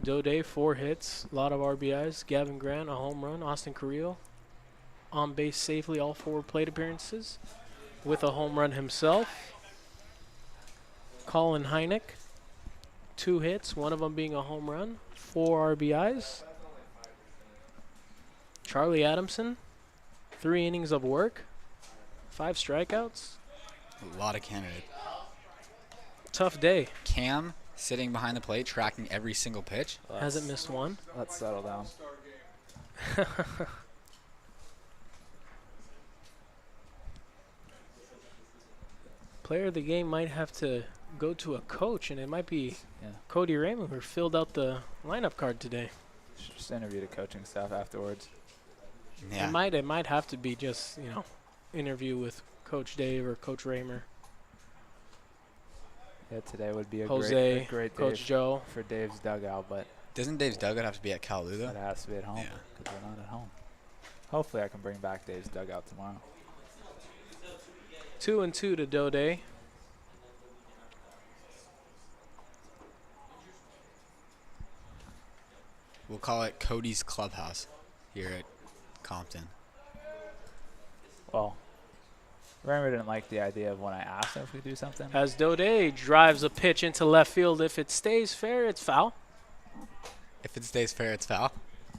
Dode, 4 hits, a lot of RBIs. Gavin Grant, a home run. Austin Carrillo, on base safely, all 4 plate appearances, with a home run himself. Colin Heineck, 2 hits, one of them being a home run, 4 RBIs. Charlie Adamson, 3 innings of work, 5 strikeouts. A lot of candidates. Tough day. Cam sitting behind the plate, tracking every single pitch. Hasn't missed one. Let's settle down. Player of the game might have to go to a coach, and it might be Yeah. Cody Raymond who filled out the lineup card today. Should just interview the coaching staff afterwards. Yeah. It might have to be just, interview with Coach Dave or Coach Raymer, Yeah, today would be a Jose, great day Coach Joe. for Dave's dugout, but Doesn't Dave's dugout have to be at Kalu, it though? has to be at home Yeah. because we're not at home. Hopefully I can bring back Dave's dugout tomorrow. 2-2 to Dode. We'll call it Cody's Clubhouse here at Compton. Well, Raymer didn't like the idea of when I asked him if we could do something. As Dode drives a pitch into left field. If it stays fair, it's foul. If it stays fair, it's foul.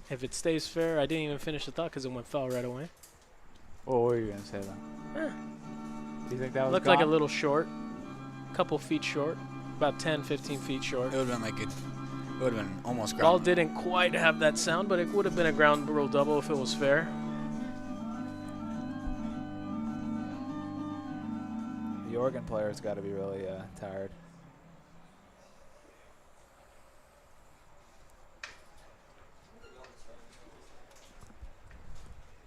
If it stays fair, I didn't even finish the thought because it went foul right away. What were you going to say then? Eh. Do you think that was Looked like a gone? little short. couple feet short, about 10, 15 feet short. It would have been like it would have been almost Ball ground. didn't quite have that sound, but it would have been a ground rule double if it was fair. The Oregon player's got to be really tired.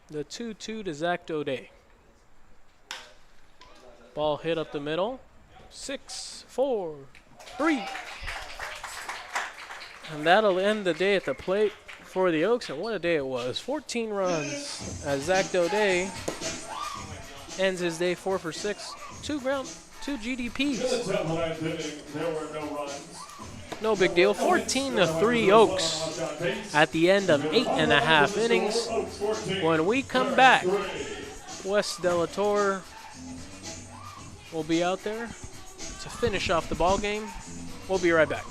The 2-2 to Zach Dode. Ball hit up the middle. 6, 4, 3. And that'll end the day at the plate for the Oaks. And what a day it was. 14 runs as Zach Dode ends his day 4 for 6. 2 GDPs. In the 10th inning, there were no runs. No big deal. 14-3 Oaks at the end of 8.5 innings. When we come back, Wes Delator will be out there to finish off the ball game. We'll be right back.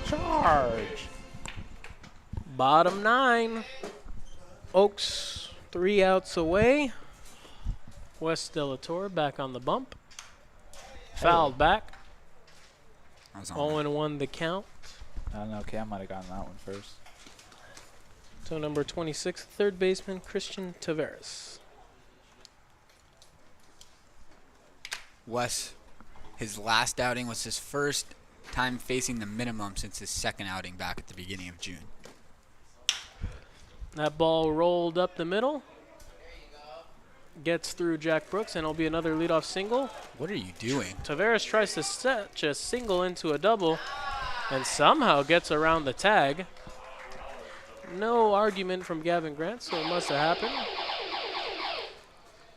Charge. Bottom 9. Oaks 3 outs away. Wes Delator back on the bump. Fouled back. I was on 0-1 the count. I don't know. Cam might have gotten that one first. To number 26, third baseman Christian Taveras. Wes, his last outing was his first time facing the minimum since his second outing back at the beginning of June. That ball rolled up the middle. Gets through Jack Brooks, and it'll be another leadoff single. What are you doing? Taveras tries to stretch a single into a double and somehow gets around the tag. No argument from Gavin Grant, so it must have happened.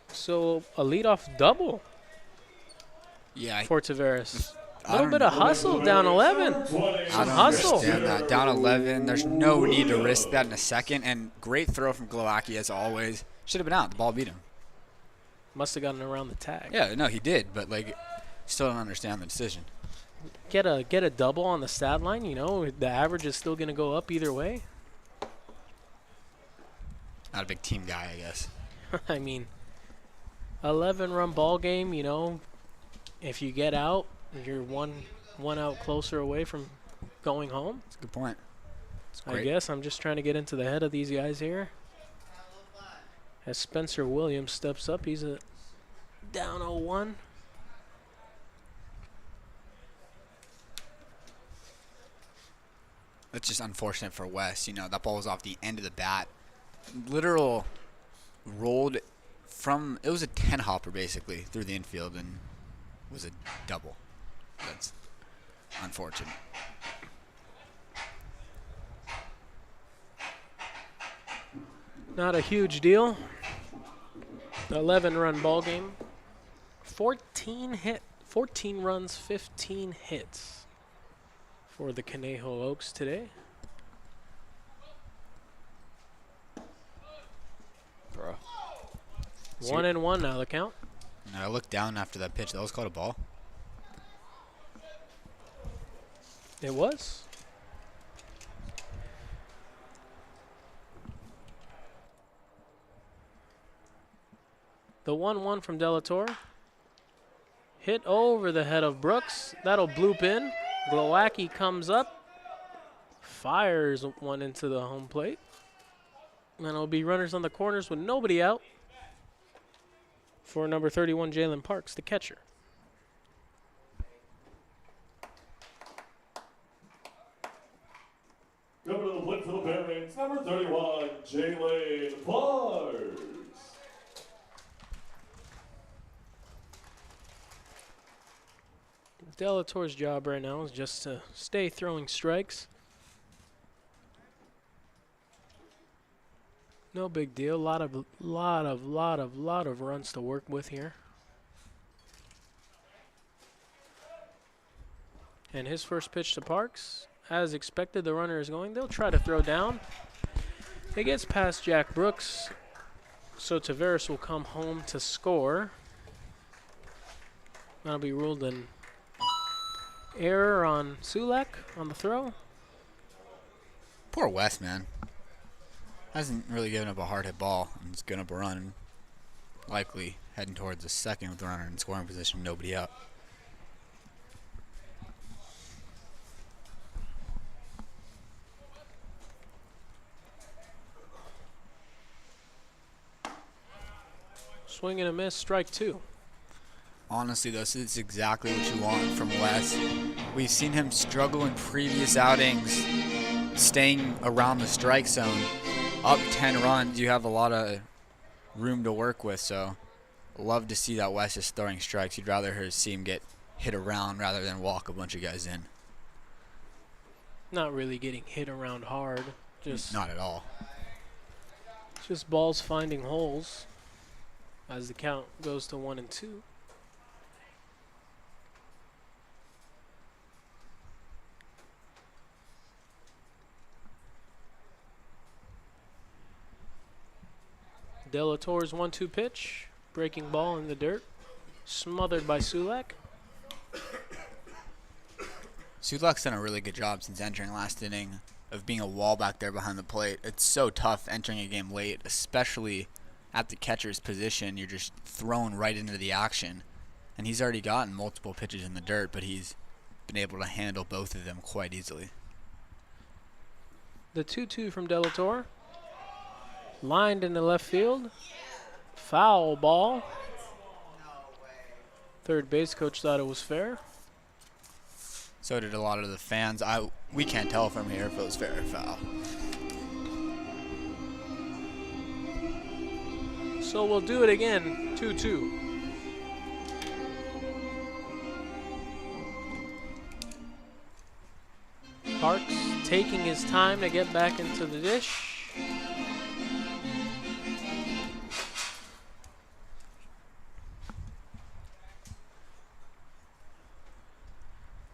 So a leadoff double Yeah, for Taveras. A I little don't bit of hustle down 11. I Some don't hustle. understand that. Down 11, there's no need to risk that in a second. And great throw from Glowacki as always. Should have been out. The ball beat him. Must have gotten around the tag. Yeah, no, he did. But, like, still don't understand the decision. Get a double on the stat line, you know, the average is still going to go up either way. Not a big team guy, I guess. I mean, 11-run ball game, you know, if you get out, you're one out closer away from going home. That's a good point. It's I great. guess I'm just trying to get into the head of these guys here. As Spencer Williams steps up, he's a down 0-1. That's just unfortunate for Wes. You know, that ball was off the end of the bat. Literal rolled from, it was a 10 hopper basically through the infield and was a double. That's unfortunate. Not a huge deal. 11-run ball game. 14 runs, 15 hits for the Conejo Oaks today. Bro. 1-1 now the count. And I looked down after that pitch. That was called a ball. It was. The 1-1 from Delatorre. Hit over the head of Brooks. That'll bloop in. Glowacki comes up. Fires one into the home plate. And it'll be runners on the corners with nobody out for number 31, Jalen Parks, the catcher. Coming to the plate for the Barons, number 31, Jalen Parks. Delatorre's job right now is just to stay throwing strikes. No big deal. Lot of runs to work with here. And his first pitch to Parks, as expected, the runner is going. They'll try to throw down. It gets past Jack Brooks, so Taveras will come home to score. That'll be ruled an error on Sulak on the throw. Poor West, man. Hasn't really given up a hard hit ball and it's given up a run. Likely heading towards the second with the runner in scoring position, nobody out. Swing and a miss, strike two. Honestly, though, this is exactly what you want from Wes. We've seen him struggle in previous outings, staying around the strike zone. Up 10 runs, you have a lot of room to work with, so love to see that Wes is throwing strikes. You'd rather see him get hit around rather than walk a bunch of guys in. Not really getting hit around hard. Not at all. Just balls finding holes as the count goes to 1-2. Delatorre's 1-2 pitch. Breaking ball in the dirt. Smothered by Sulak. Sulak's done a really good job since entering last inning of being a wall back there behind the plate. It's so tough entering a game late, especially at the catcher's position. You're just thrown right into the action. And he's already gotten multiple pitches in the dirt, but he's been able to handle both of them quite easily. The 2-2 from Delatorre. Lined into left field. Foul ball. Third base coach thought it was fair. So did a lot of the fans. We can't tell from here if it was fair or foul. So we'll do it again. 2-2. Parks taking his time to get back into the dish.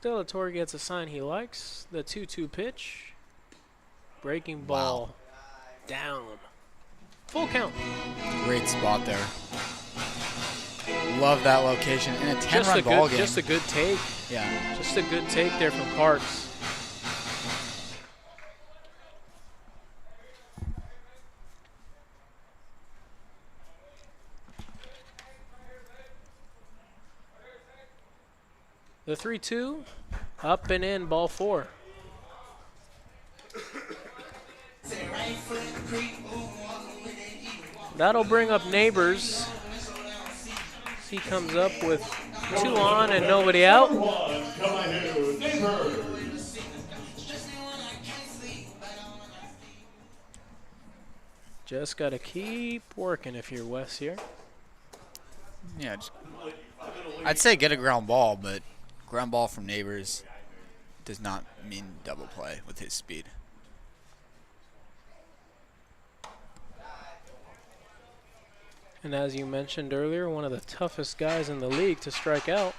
Delatorre gets a sign he likes. The 2-2 pitch. Breaking ball. Down. Full count. Great spot there. Love that location. In a 10-run ball game. Just a good take. Yeah. Just a good take there from Parks. The 3-2, up and in, ball four. That'll bring up Neighbors. He comes up with 2 on and nobody out. Just got to keep working if you're Wes here. Yeah, I'd say get a ground ball, but ground ball from Neighbors does not mean double play with his speed. And as you mentioned earlier, one of the toughest guys in the league to strike out.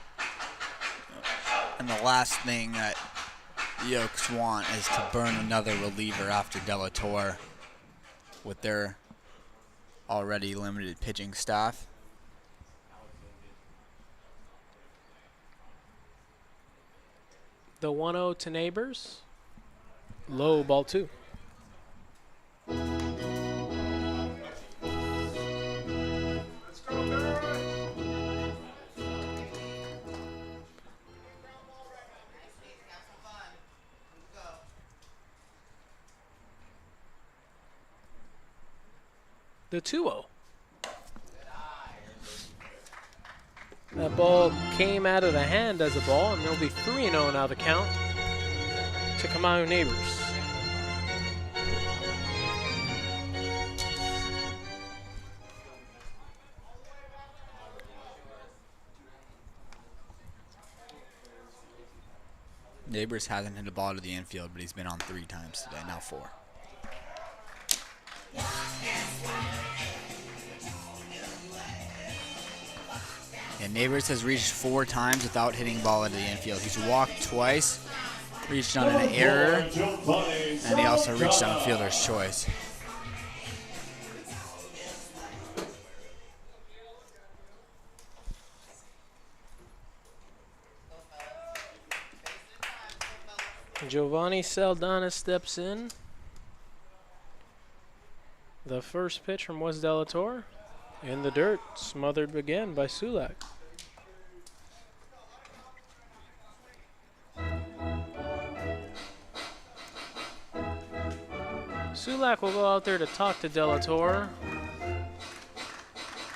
And the last thing that the Oaks want is to burn another reliever after Delatorre with their already limited pitching staff. The 1-0 to Neighbors. Low, ball 2. Let's go, Barons. The 2-0. That ball came out of the hand as a ball, and there'll be 3-0 now the count to Kamau Neighbors. Neighbors hasn't hit a ball to the infield, but he's been on 3 times today, now 4. And Neighbors has reached 4 times without hitting ball into the infield. He's walked twice, reached on an error, and he also reached on a fielder's choice. Giovanni Saldana steps in. The first pitch from Wes Delator. In the dirt, smothered again by Sulak. Sulak will go out there to talk to Delator.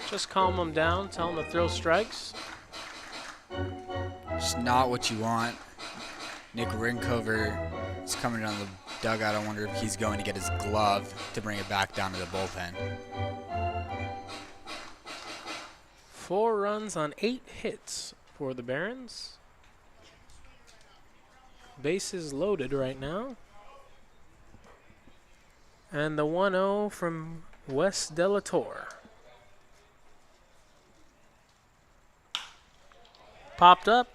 Just calm him down, tell him to throw strikes. Just not what you want. Nick Rinkover is coming down the dugout. I wonder if he's going to get his glove to bring it back down to the bullpen. 4 runs on 8 hits for the Barons. Bases loaded right now. And the 1-0 from Wes Delator. Popped up.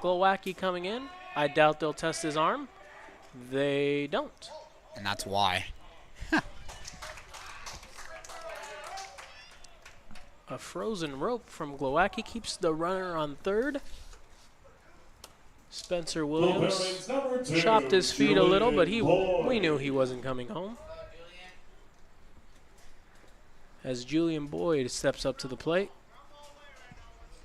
Glowacki coming in. I doubt they'll test his arm. They don't. And that's why. A frozen rope from Glowacki keeps the runner on third. Spencer Williams chopped his feet a little, but we knew he wasn't coming home. As Julian Boyd steps up to the plate.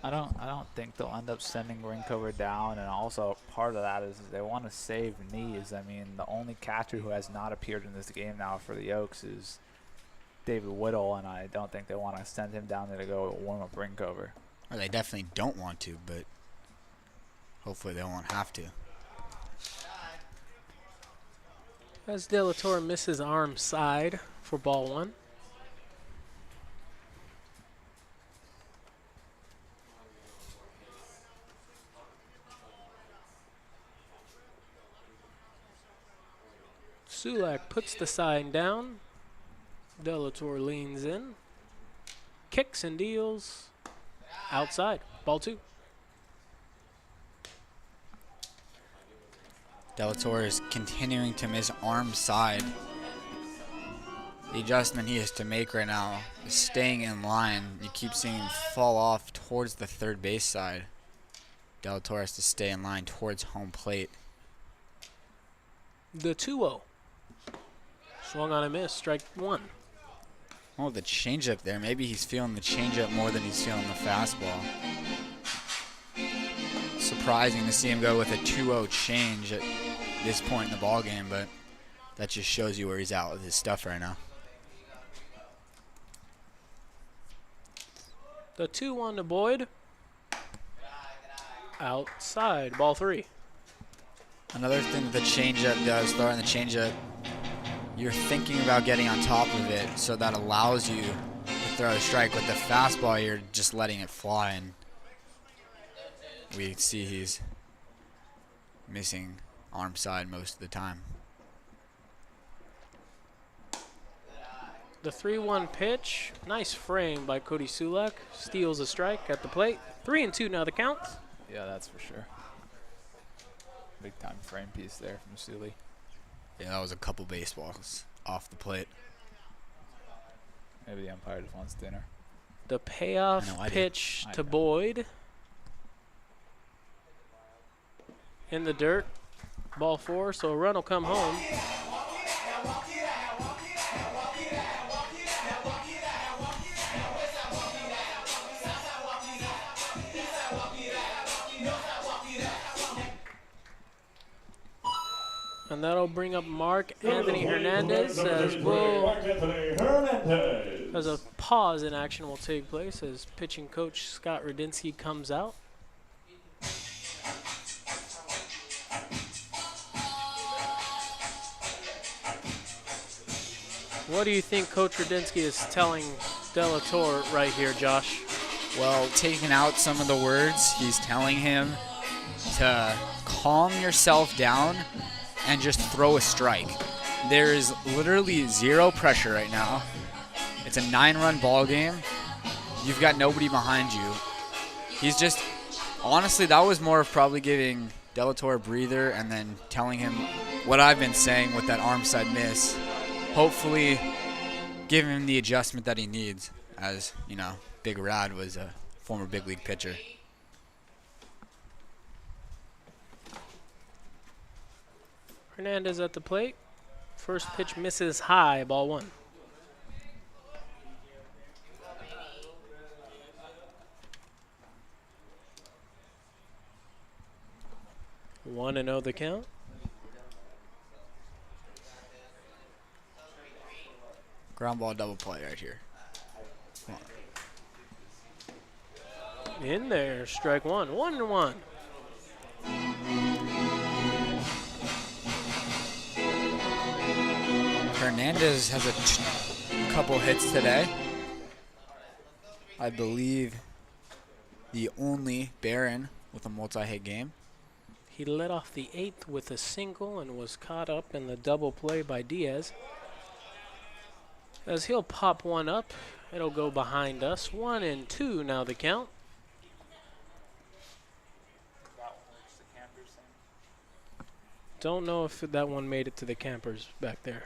I don't think they'll end up sending Rinkover down, and also part of that is they want to save knees. I mean, the only catcher who has not appeared in this game now for the Oaks is David Whittle, and I don't think they want to send him down there to go warm up Rinkover. Or they definitely don't want to, but hopefully they won't have to. As Delator misses arm side for ball 1. Sulak puts the sign down. Delator leans in. Kicks and deals. Outside. Ball 2. Delator is continuing to miss arm side. The adjustment he has to make right now is staying in line. You keep seeing him fall off towards the third base side. Delator has to stay in line towards home plate. The 2-0. Swung on a miss. Strike 1. Oh, the changeup there. Maybe he's feeling the changeup more than he's feeling the fastball. Surprising to see him go with a 2-0 change at this point in the ball game, but that just shows you where he's at with his stuff right now. The 2-1 to Boyd. Outside. Ball 3. Another thing that the changeup does, throwing the changeup, you're thinking about getting on top of it, so that allows you to throw a strike. With the fastball, you're just letting it fly, and we see he's missing arm side most of the time. The 3-1 pitch. Nice frame by Cody Sulak. Steals a strike at the plate. 3-2 now the count. Yeah, that's for sure. Big time frame piece there from Sully. Yeah, that was a couple baseballs off the plate. Maybe the umpire just wants dinner. The payoff I know, pitch I to know. Boyd. In the dirt. Ball 4, so a run will come home. And that'll bring up Mark Anthony Hernandez as a pause in action will take place as pitching coach Scott Rudinsky comes out. What do you think Coach Rudinsky is telling Delator right here, Josh? Well, taking out some of the words, he's telling him to calm yourself down and just throw a strike. There is literally zero pressure right now. It's a 9-run ball game. You've got nobody behind you. He's just, honestly, that was more of probably giving Delator a breather and then telling him what I've been saying with that arm side miss. Hopefully give him the adjustment that he needs, as, you know, Big Rad was a former big league pitcher. Hernandez at the plate. First pitch misses high, ball 1. One and 0 the count. Ground ball double play right here. Come on. In there, strike 1. 1-1. Hernandez has a couple hits today. I believe the only Baron with a multi-hit game. He led off the 8th with a single and was caught up in the double play by Diaz. As he'll pop one up, it'll go behind us. 1-2 now the count. Don't know if that one made it to the campers back there.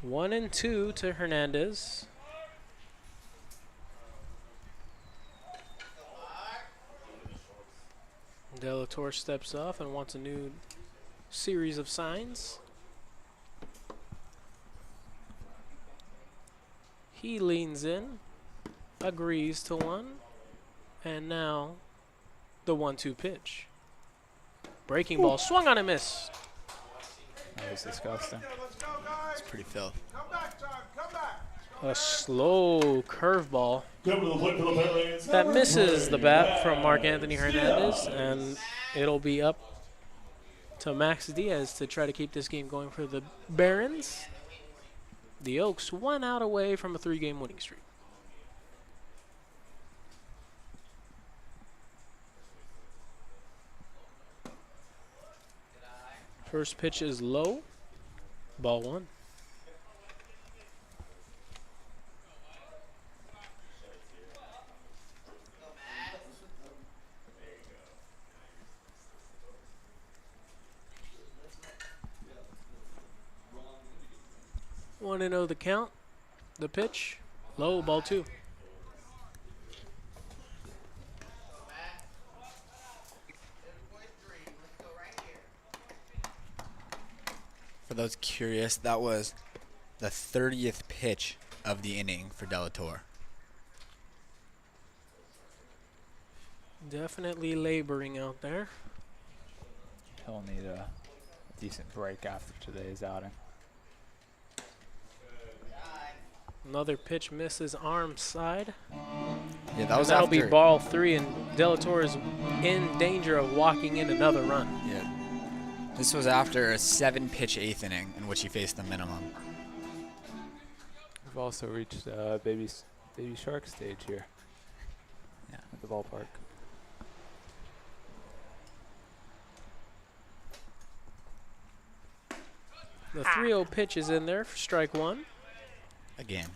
One and 2 to Hernandez. Delator steps off and wants a new series of signs. He leans in, agrees to one, and now the 1-2 pitch. Breaking ball swung on and missed. That was disgusting. Let's go, guys. It's pretty filthy. Come back, John. Come back. A slow curveball Coming to the plate for the Barons. that number misses the 3, bat from Max Mark Anthony Hernandez, Diaz. and it'll be up to Max Diaz to try to keep this game going for the Barons. The Oaks 1 out away from a 3-game winning streak. First pitch is low, ball 1. Want to know the count? The pitch, low, ball 2. For those curious, that was the 30th pitch of the inning for Delator. Definitely laboring out there. He'll need a decent break after today's outing. Another pitch misses arm side. Yeah, that was That'll after. be ball 3, and Delator is in danger of walking in another run. Yeah. This was after a 7-pitch 8th inning in which he faced the minimum. We've also reached baby shark stage here. Yeah. At the ballpark. The 3-0 pitch is in there for strike 1. Again.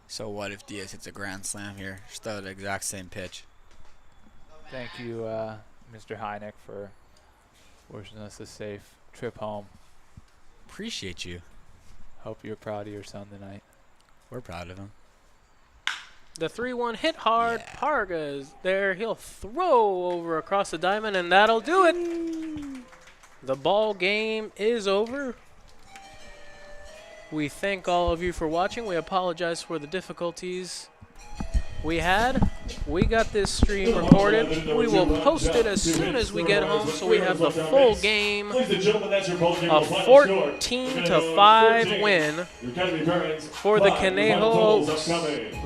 So what if Diaz hits a grand slam here? Just throw the exact same pitch. Thank you, Mr. Hynek, for wishing us a safe trip home. Appreciate you. Hope you're proud of your son tonight. We're proud of him. The 3-1 hit hard. Yeah. Parga is there. He'll throw over across the diamond, and that'll do it. The ball game is over. We thank all of you for watching. We apologize for the difficulties we had. We got this stream recorded. We will post it as soon as we get home, so we have the full game. Ladies and gentlemen, that's your ball game. A We'll find the score. 14-5 win Your Academy Barons for the 5. Conejo Final totals Oaks. upcoming.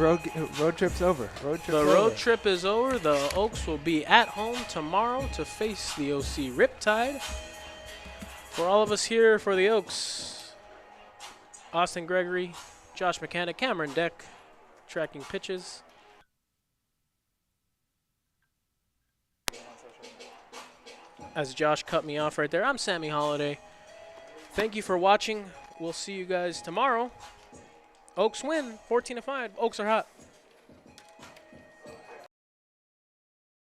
Road trip's over. The road trip is over. The Oaks will be at home tomorrow to face the OC Riptide. For all of us here for the Oaks, Austin Gregory, Josh Mechanic, Cameron Deck, tracking pitches. As Josh cut me off right there, I'm Sammy Holiday. Thank you for watching. We'll see you guys tomorrow. Oaks win, 14-5. Oaks are hot.